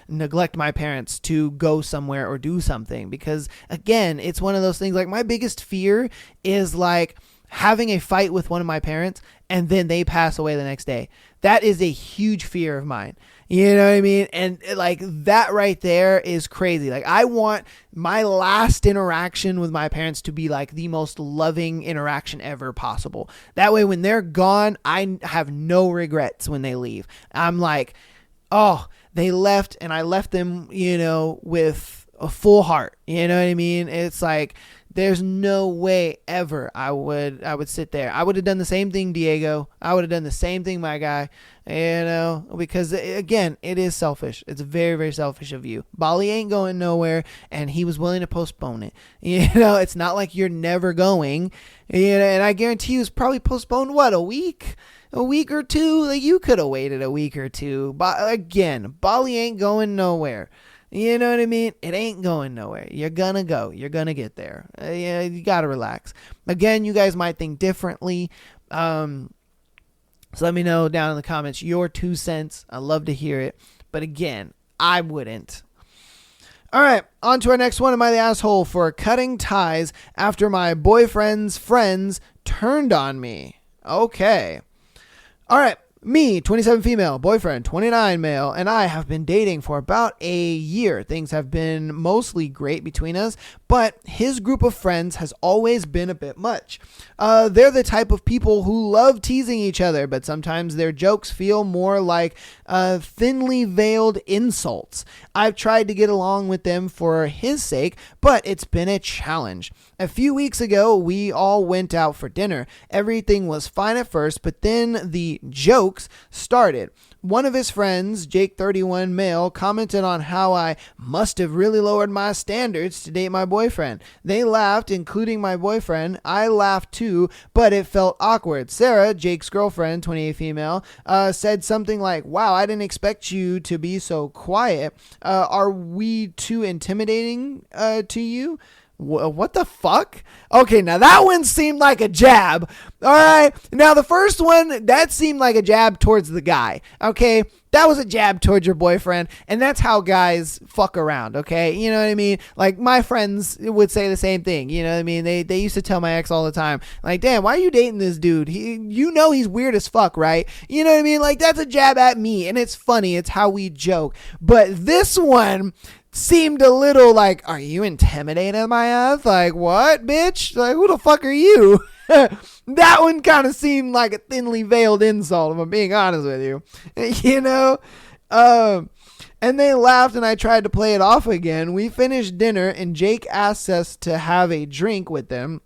neglect my parents to go somewhere or do something, because again, it's one of those things, like, my biggest fear is like having a fight with one of my parents and then they pass away the next day. That is a huge fear of mine. You know what I mean? And like that right there is crazy. Like I want my last interaction with my parents to be like the most loving interaction ever possible. That way when they're gone, I have no regrets when they leave. I'm like, oh, they left and I left them, with a full heart. You know what I mean? It's like there's no way ever I would sit there. I would have done the same thing, Diego. I would have done the same thing, my guy. Because again, it is selfish. It's very, very selfish of you. Bali ain't going nowhere, and he was willing to postpone it. It's not like you're never going. And I guarantee you, it's probably postponed a week or two. Like you could have waited a week or two. But again, Bali ain't going nowhere. You know what I mean? It ain't going nowhere. You're gonna go. You're gonna get there. You gotta relax. Again, you guys might think differently. So let me know down in the comments your 2 cents. I love to hear it. But again, I wouldn't. All right, on to our next one. Am I the asshole for cutting ties after my boyfriend's friends turned on me? Okay. All right. Me, 27 female, boyfriend, 29 male, and I have been dating for about a year. Things have been mostly great between us, but his group of friends has always been a bit much. They're the type of people who love teasing each other, but sometimes their jokes feel more like thinly veiled insults. I've tried to get along with them for his sake, but it's been a challenge. A few weeks ago, we all went out for dinner. Everything was fine at first, but then the jokes started. One of his friends, Jake 31 male, commented on how I must have really lowered my standards to date my boyfriend. They laughed, including my boyfriend. I laughed too, but it felt awkward. Sarah, Jake's girlfriend, 28 female, said something like, wow, I didn't expect you to be so quiet. Are we too intimidating to you? What the fuck? Okay, now that one seemed like a jab. All right. Now the first one, that seemed like a jab towards the guy. Okay. That was a jab towards your boyfriend. And that's how guys fuck around. Okay. You know what I mean? Like my friends would say the same thing. You know what I mean? They used to tell my ex all the time, like, damn, why are you dating this dude? He's weird as fuck, right? You know what I mean? Like that's a jab at me. And it's funny. It's how we joke. But this one seemed a little like, are you intimidating my ass? Like, what, bitch? Like, who the fuck are you? That one kind of seemed like a thinly veiled insult, if I'm being honest with you. And they laughed and I tried to play it off again. We finished dinner and Jake asked us to have a drink with them.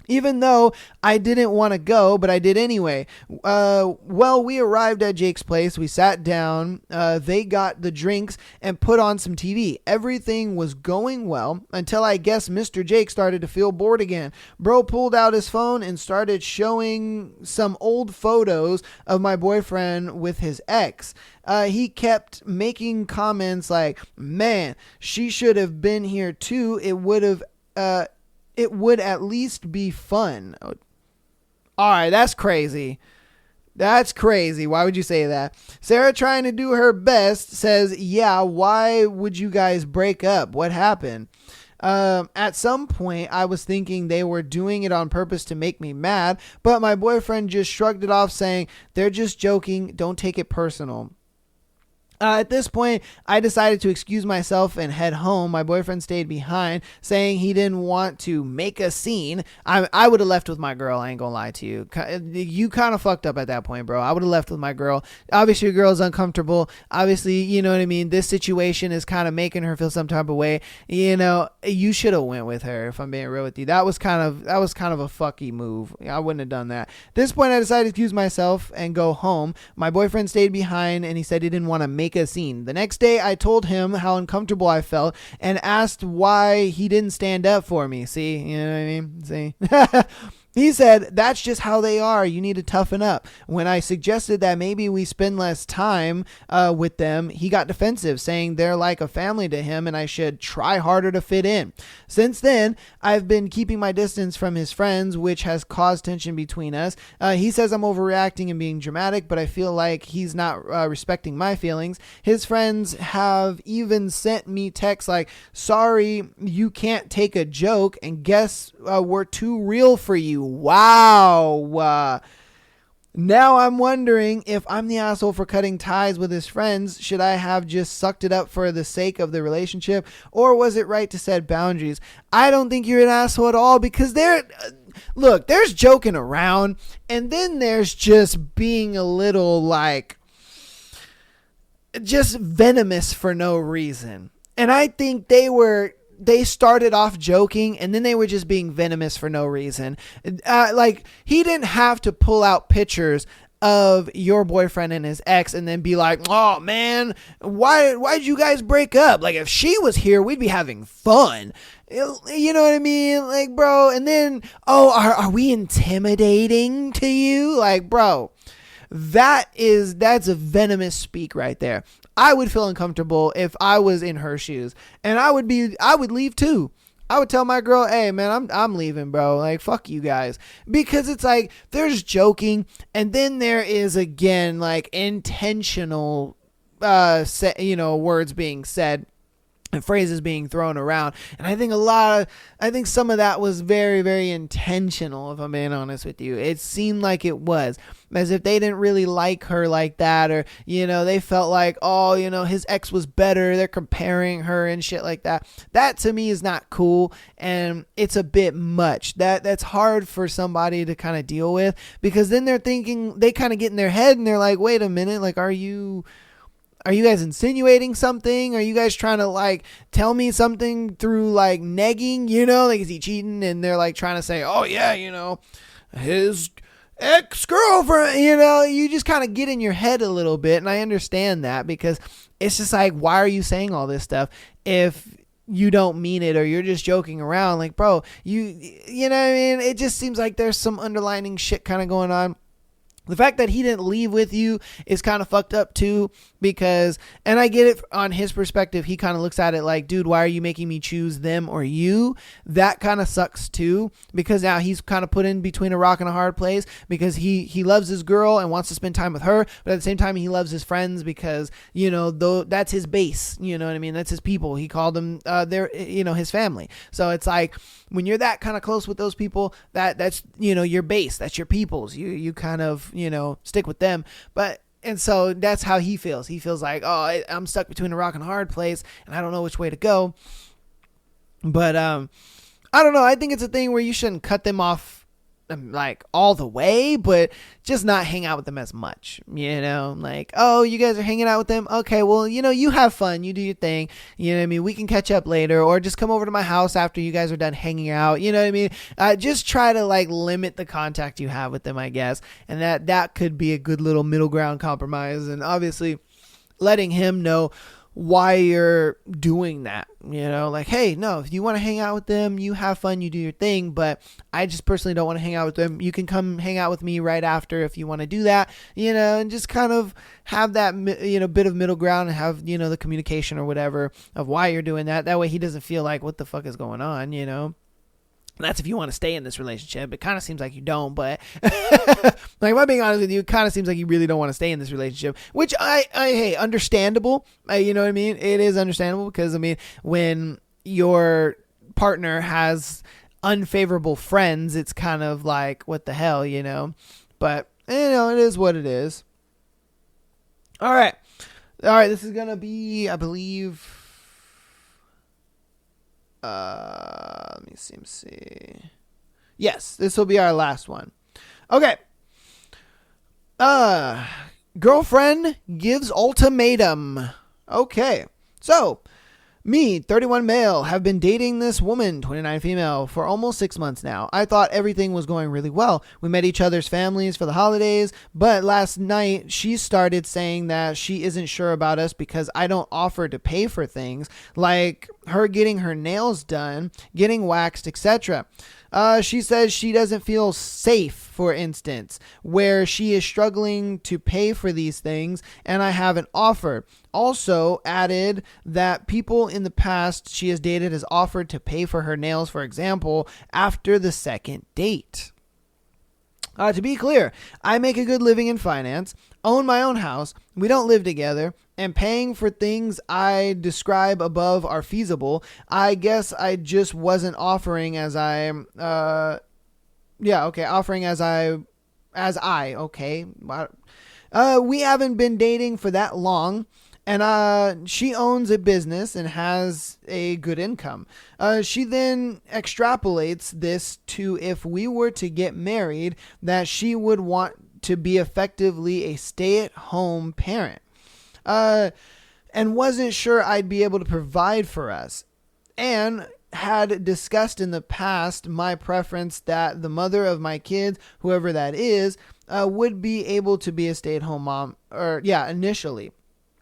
Even though I didn't want to go, but I did anyway. We arrived at Jake's place. We sat down. They got the drinks and put on some TV. Everything was going well until I guess Mr. Jake started to feel bored again. Bro pulled out his phone and started showing some old photos of my boyfriend with his ex. He kept making comments like, man, she should have been here too. It would at least be fun. All right, that's crazy. That's crazy. Why would you say that? Sarah, trying to do her best, says, yeah, why would you guys break up? What happened? At some point, I was thinking they were doing it on purpose to make me mad, but my boyfriend just shrugged it off, saying, they're just joking. Don't take it personal. At this point, I decided to excuse myself and head home. My boyfriend stayed behind, saying he didn't want to make a scene. I would have left with my girl. I ain't gonna lie to you. You kind of fucked up at that point, bro. I would have left with my girl. Obviously, your girl's uncomfortable. Obviously, you know what I mean? This situation is kind of making her feel some type of way. You should have went with her, if I'm being real with you. That was kind of a fucky move. I wouldn't have done that. At this point, I decided to excuse myself and go home. My boyfriend stayed behind, and he said he didn't want to make a scene. The next day, I told him how uncomfortable I felt and asked why he didn't stand up for me. See? You know what I mean? See? He said, that's just how they are. You need to toughen up. When I suggested that maybe we spend less time with them, he got defensive, saying they're like a family to him and I should try harder to fit in. Since then, I've been keeping my distance from his friends, which has caused tension between us. He says I'm overreacting and being dramatic, but I feel like he's not respecting my feelings. His friends have even sent me texts like, sorry, you can't take a joke, and guess we're too real for you. Wow. Now I'm wondering if I'm the asshole for cutting ties with his friends. Should I have just sucked it up for the sake of the relationship, or was it right to set boundaries? I don't think you're an asshole at all, because look, there's joking around, and then there's just being a little like just venomous for no reason. And I think they started off joking, and then they were just being venomous for no reason. Like, he didn't have to pull out pictures of your boyfriend and his ex and then be like, oh man, why'd you guys break up? Like, if she was here, we'd be having fun. You know what I mean? Like, bro, and then, oh, are we intimidating to you? Like, bro, that's a venomous speak right there. I would feel uncomfortable if I was in her shoes, and I would leave too. I would tell my girl, hey man, I'm leaving, bro. Like, fuck you guys. Because it's like, there's joking, and then there is, again, like, intentional words being said and phrases being thrown around. And I think some of that was very, very intentional, if I'm being honest with you. It seemed like it was, as if they didn't really like her like that, or, they felt like, oh, his ex was better. They're comparing her and shit like that. That to me is not cool, and it's a bit much. That's hard for somebody to kind of deal with, because then they kind of get in their head and they're like, wait a minute, like, are you guys insinuating something? Are you guys trying to, like, tell me something through, like, negging, like, is he cheating? And they're, like, trying to say, oh, yeah, his ex-girlfriend, you just kind of get in your head a little bit. And I understand that, because it's just like, why are you saying all this stuff if you don't mean it, or you're just joking around? Like, bro, you know what I mean? It just seems like there's some underlining shit kind of going on. The fact that he didn't leave with you is kind of fucked up too, because, and I get it on his perspective, he kind of looks at it like, dude, why are you making me choose them or you? That kind of sucks too, because now he's kind of put in between a rock and a hard place, because he loves his girl and wants to spend time with her, but at the same time he loves his friends, because, that's his base, you know what I mean? That's his people. He called them, his family. So it's like, when you're that kind of close with those people, that's, your base, that's your peoples. You kind of, stick with them. And so that's how he feels. He feels like, oh, I'm stuck between a rock and a hard place, and I don't know which way to go. But I don't know. I think it's a thing where you shouldn't cut them off, like, all the way, but just not hang out with them as much. Like, oh, you guys are hanging out with them? Okay, well, you have fun. You do your thing. You know what I mean? We can catch up later, or just come over to my house after you guys are done hanging out. You know what I mean? Just try to, like, limit the contact you have with them, I guess. And that could be a good little middle ground compromise. And obviously letting him know why you're doing that, like, hey, no, if you want to hang out with them, you have fun, you do your thing, but I just personally don't want to hang out with them. You can come hang out with me right after if you want to do that, and just kind of have that, bit of middle ground, and have, the communication or whatever of why you're doing that. That way he doesn't feel like, what the fuck is going on, That's if you want to stay in this relationship. It kind of seems like you don't, but like, if I'm being honest with you, it kind of seems like you really don't want to stay in this relationship, which hey, understandable. You know what I mean? It is understandable, because, I mean, when your partner has unfavorable friends, it's kind of like, what the hell, but it is what it is. All right. This is going to be, I believe, let me see. Yes, this will be our last one. Okay. Girlfriend gives ultimatum. Okay. So, me, 31 male, have been dating this woman, 29 female, for almost 6 months now. I thought everything was going really well. We met each other's families for the holidays, but last night she started saying that she isn't sure about us because I don't offer to pay for things like her getting her nails done, getting waxed, etc. She says she doesn't feel safe, for instance, where she is struggling to pay for these things, and I haven't offered. Also added that people in the past she has dated has offered to pay for her nails, for example, after the second date. To be clear, I make a good living in finance, own my own house, we don't live together, and paying for things I describe above are feasible. I guess I just wasn't offering as I okay. We haven't been dating for that long. And she owns a business and has a good income. She then extrapolates this to if we were to get married, that she would want to be effectively a stay-at-home parent. And wasn't sure I'd be able to provide for us. And had discussed in the past my preference that the mother of my kids, whoever that is, would be able to be a stay-at-home mom, initially.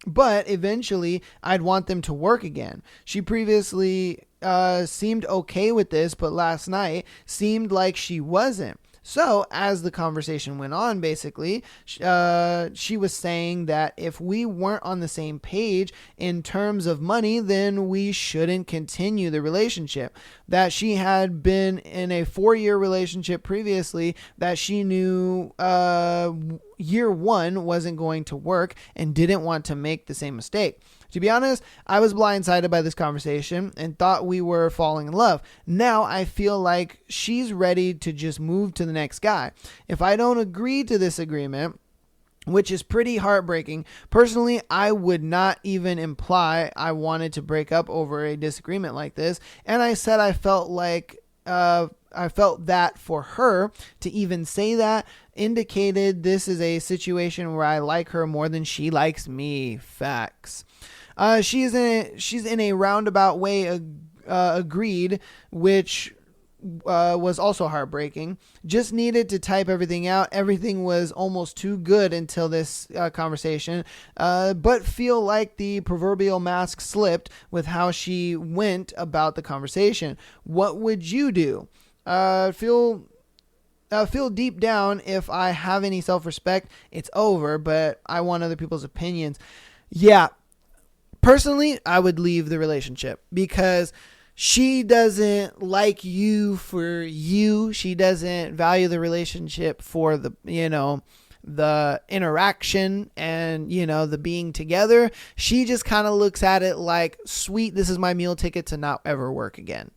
But eventually, I'd want them to work again. She previously seemed okay with this, but last night seemed like she wasn't. So, as the conversation went on, basically, she was saying that if we weren't on the same page in terms of money, then we shouldn't continue the relationship. That she had been in a 4-year relationship previously that she knew year 1 wasn't going to work and didn't want to make the same mistake. To be honest, I was blindsided by this conversation and thought we were falling in love. Now I feel like she's ready to just move to the next guy. If I don't agree to this agreement, which is pretty heartbreaking, personally, I would not even imply I wanted to break up over a disagreement like this. And I said I felt that for her to even say that indicated this is a situation where I like her more than she likes me. Facts. She's in a roundabout way agreed, which was also heartbreaking. Just needed to type everything out. Everything was almost too good until this conversation, but feel like the proverbial mask slipped with how she went about the conversation. What would you do? Feel deep down, if I have any self-respect, it's over, but I want other people's opinions. Yeah. Personally, I would leave the relationship because she doesn't like you for you. She doesn't value the relationship for the interaction and, the being together. She just kind of looks at it like, sweet, this is my meal ticket to not ever work again.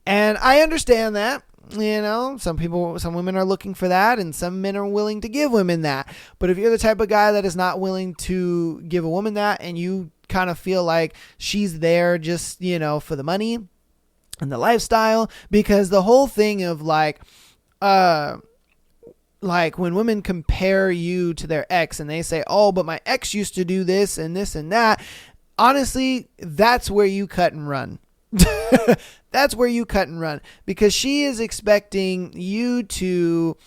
And I understand that. Some women are looking for that and some men are willing to give women that. But if you're the type of guy that is not willing to give a woman that and you kind of feel like she's there just, for the money and the lifestyle, because the whole thing of like when women compare you to their ex and they say, oh, but my ex used to do this and that. Honestly, that's where you cut and run. That's where you cut and run, because she is expecting you to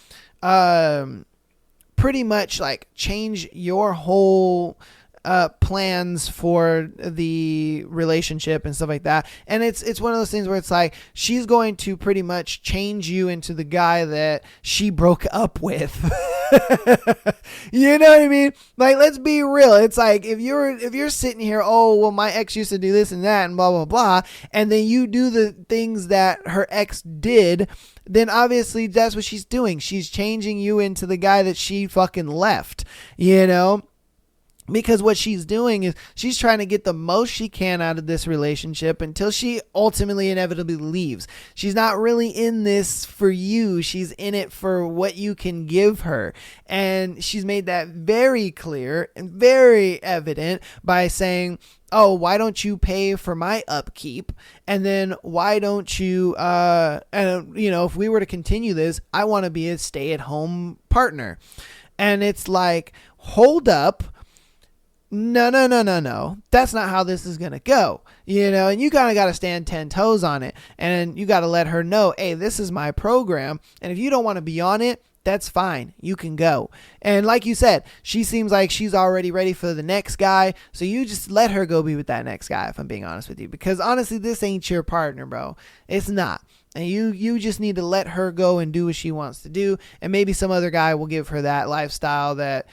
pretty much like change your whole plans for the relationship and stuff like that. And it's one of those things where it's like she's going to pretty much change you into the guy that she broke up with. You know what I mean? Like, let's be real. It's like if you're sitting here, oh, well, my ex used to do this and that and blah, blah, blah, and then you do the things that her ex did, then obviously that's what she's doing. She's changing you into the guy that she fucking left, Because what she's doing is she's trying to get the most she can out of this relationship until she ultimately inevitably leaves. She's not really in this for you. She's in it for what you can give her. And she's made that very clear and very evident by saying, oh, why don't you pay for my upkeep? And then why don't you, if we were to continue this, I want to be a stay-at-home partner. And it's like, hold up. No. That's not how this is going to go, and you kind of got to stand 10 toes on it, and you got to let her know, hey, this is my program. And if you don't want to be on it, that's fine. You can go. And like you said, she seems like she's already ready for the next guy. So you just let her go be with that next guy, if I'm being honest with you, because honestly, this ain't your partner, bro. It's not. And you just need to let her go and do what she wants to do. And maybe some other guy will give her that lifestyle that,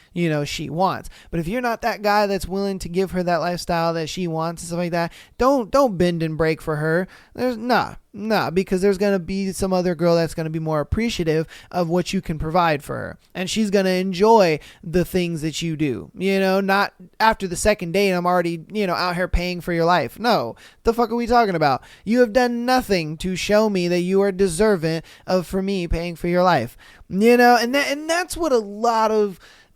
she wants. But if you're not that guy that's willing to give her that lifestyle that she wants and stuff like that, don't bend and break for her. Nah, because there's going to be some other girl that's going to be more appreciative of what you can provide for her. And she's going to enjoy the things that you do. Not after the second date, I'm already, out here paying for your life. No, the fuck are we talking about? You have done nothing to show me that you are deserving of for me paying for your life. And that's what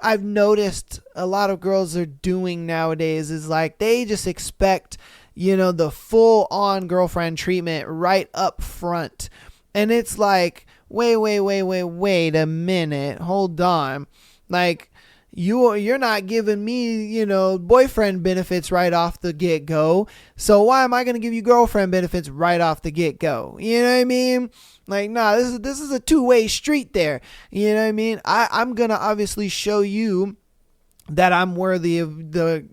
I've noticed a lot of girls are doing nowadays is like they just expect the full on girlfriend treatment right up front. And it's like, wait a minute. Hold on. Like you're not giving me, boyfriend benefits right off the get go. So why am I going to give you girlfriend benefits right off the get go? You know what I mean? Like, nah, this is a two-way street there. You know what I mean? I'm going to obviously show you that I'm worthy of the,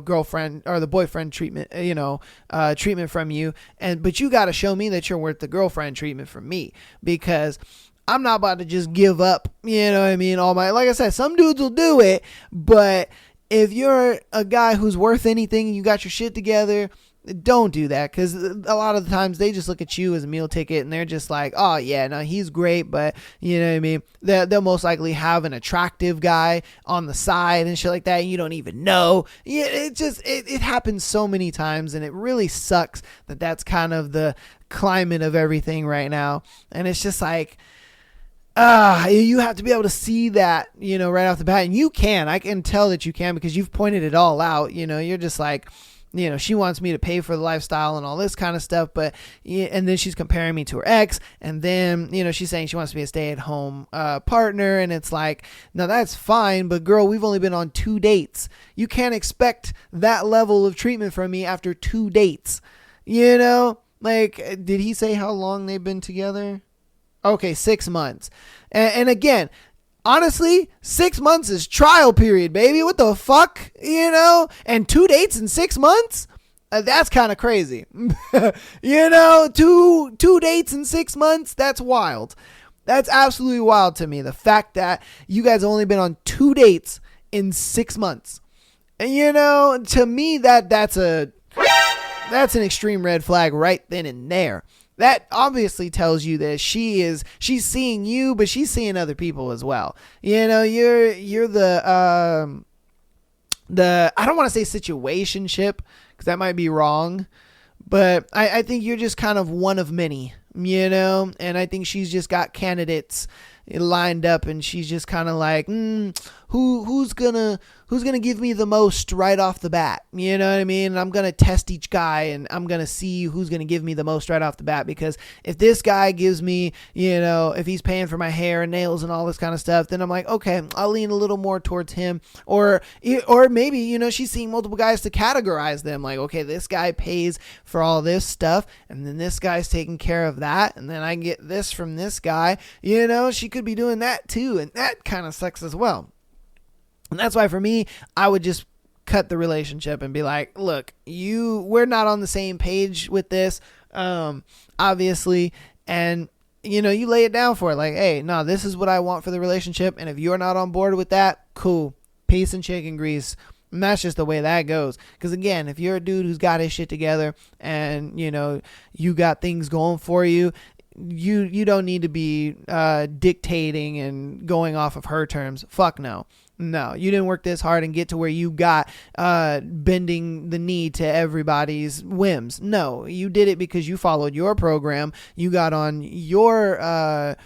girlfriend or the boyfriend treatment, treatment from you. But you got to show me that you're worth the girlfriend treatment from me, because I'm not about to just give up, like I said, some dudes will do it, but if you're a guy who's worth anything and you got your shit together, don't do that, because a lot of the times they just look at you as a meal ticket and they're just like, oh yeah, no, he's great, but you know what I mean, they'll most likely have an attractive guy on the side and shit like that, and you don't even know. Yeah, it happens so many times, and it really sucks that that's kind of the climate of everything right now. And it's just like, you have to be able to see that, right off the bat, and I can tell that you can, because you've pointed it all out. You're just like, she wants me to pay for the lifestyle and all this kind of stuff, but, and then she's comparing me to her ex, and then, she's saying she wants to be a stay-at-home partner, and it's like, now that's fine, but girl, we've only been on 2 dates. You can't expect that level of treatment from me after 2 dates. Like, did he say how long they've been together? Okay, 6 months. And again, honestly, 6 months is trial period, baby. What the fuck? And 2 dates in 6 months? That's kind of crazy. Two dates in 6 months? That's wild. That's absolutely wild to me. The fact that you guys have only been on 2 dates in 6 months. And to me, that's an extreme red flag right then and there. That obviously tells you that she's seeing you, but she's seeing other people as well. You're the I don't want to say situationship, because that might be wrong, but I think you're just kind of one of many, and I think she's just got candidates lined up, and she's just kind of like, who's gonna give me the most right off the bat? You know what I mean? And I'm gonna test each guy, and I'm gonna see who's gonna give me the most right off the bat, because if this guy gives me, if he's paying for my hair and nails and all this kind of stuff, then I'm like, okay, I'll lean a little more towards him. Or maybe, she's seeing multiple guys to categorize them, like, okay, this guy pays for all this stuff, and then this guy's taking care of that, and then I get this from this guy. She could be doing that too, and that kind of sucks as well. And that's why for me, I would just cut the relationship and be like, look, we're not on the same page with this, obviously. And, you lay it down for it. Like, hey, no, this is what I want for the relationship. And if you're not on board with that, cool. Peace and chicken grease. And that's just the way that goes. Because again, if you're a dude who's got his shit together and, you got things going for you, you don't need to be dictating and going off of her terms. Fuck no. No, you didn't work this hard and get to where you got bending the knee to everybody's whims. No, you did it because you followed your program. You got on your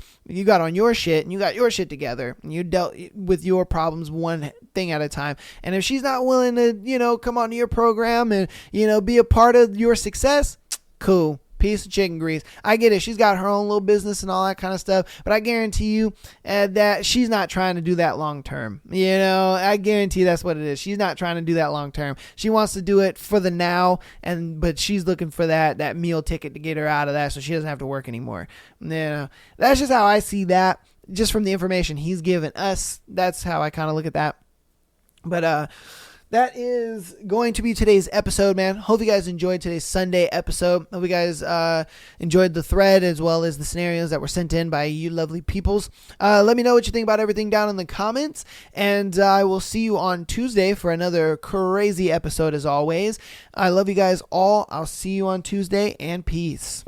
shit and you got your shit together. And you dealt with your problems one thing at a time. And if she's not willing to, come onto your program and, be a part of your success, cool. Piece of chicken grease. I get it. She's got her own little business and all that kind of stuff, but I guarantee you that she's not trying to do that long term. I guarantee that's what it is. She's not trying to do that long term. She wants to do it for the now, but she's looking for that meal ticket to get her out of that, so she doesn't have to work anymore. That's just how I see that. Just from the information he's given us, that's how I kind of look at that. But that is going to be today's episode, man. Hope you guys enjoyed today's Sunday episode. Hope you guys enjoyed the thread as well as the scenarios that were sent in by you lovely peoples. Let me know what you think about everything down in the comments. And I will see you on Tuesday for another crazy episode as always. I love you guys all. I'll see you on Tuesday, and peace.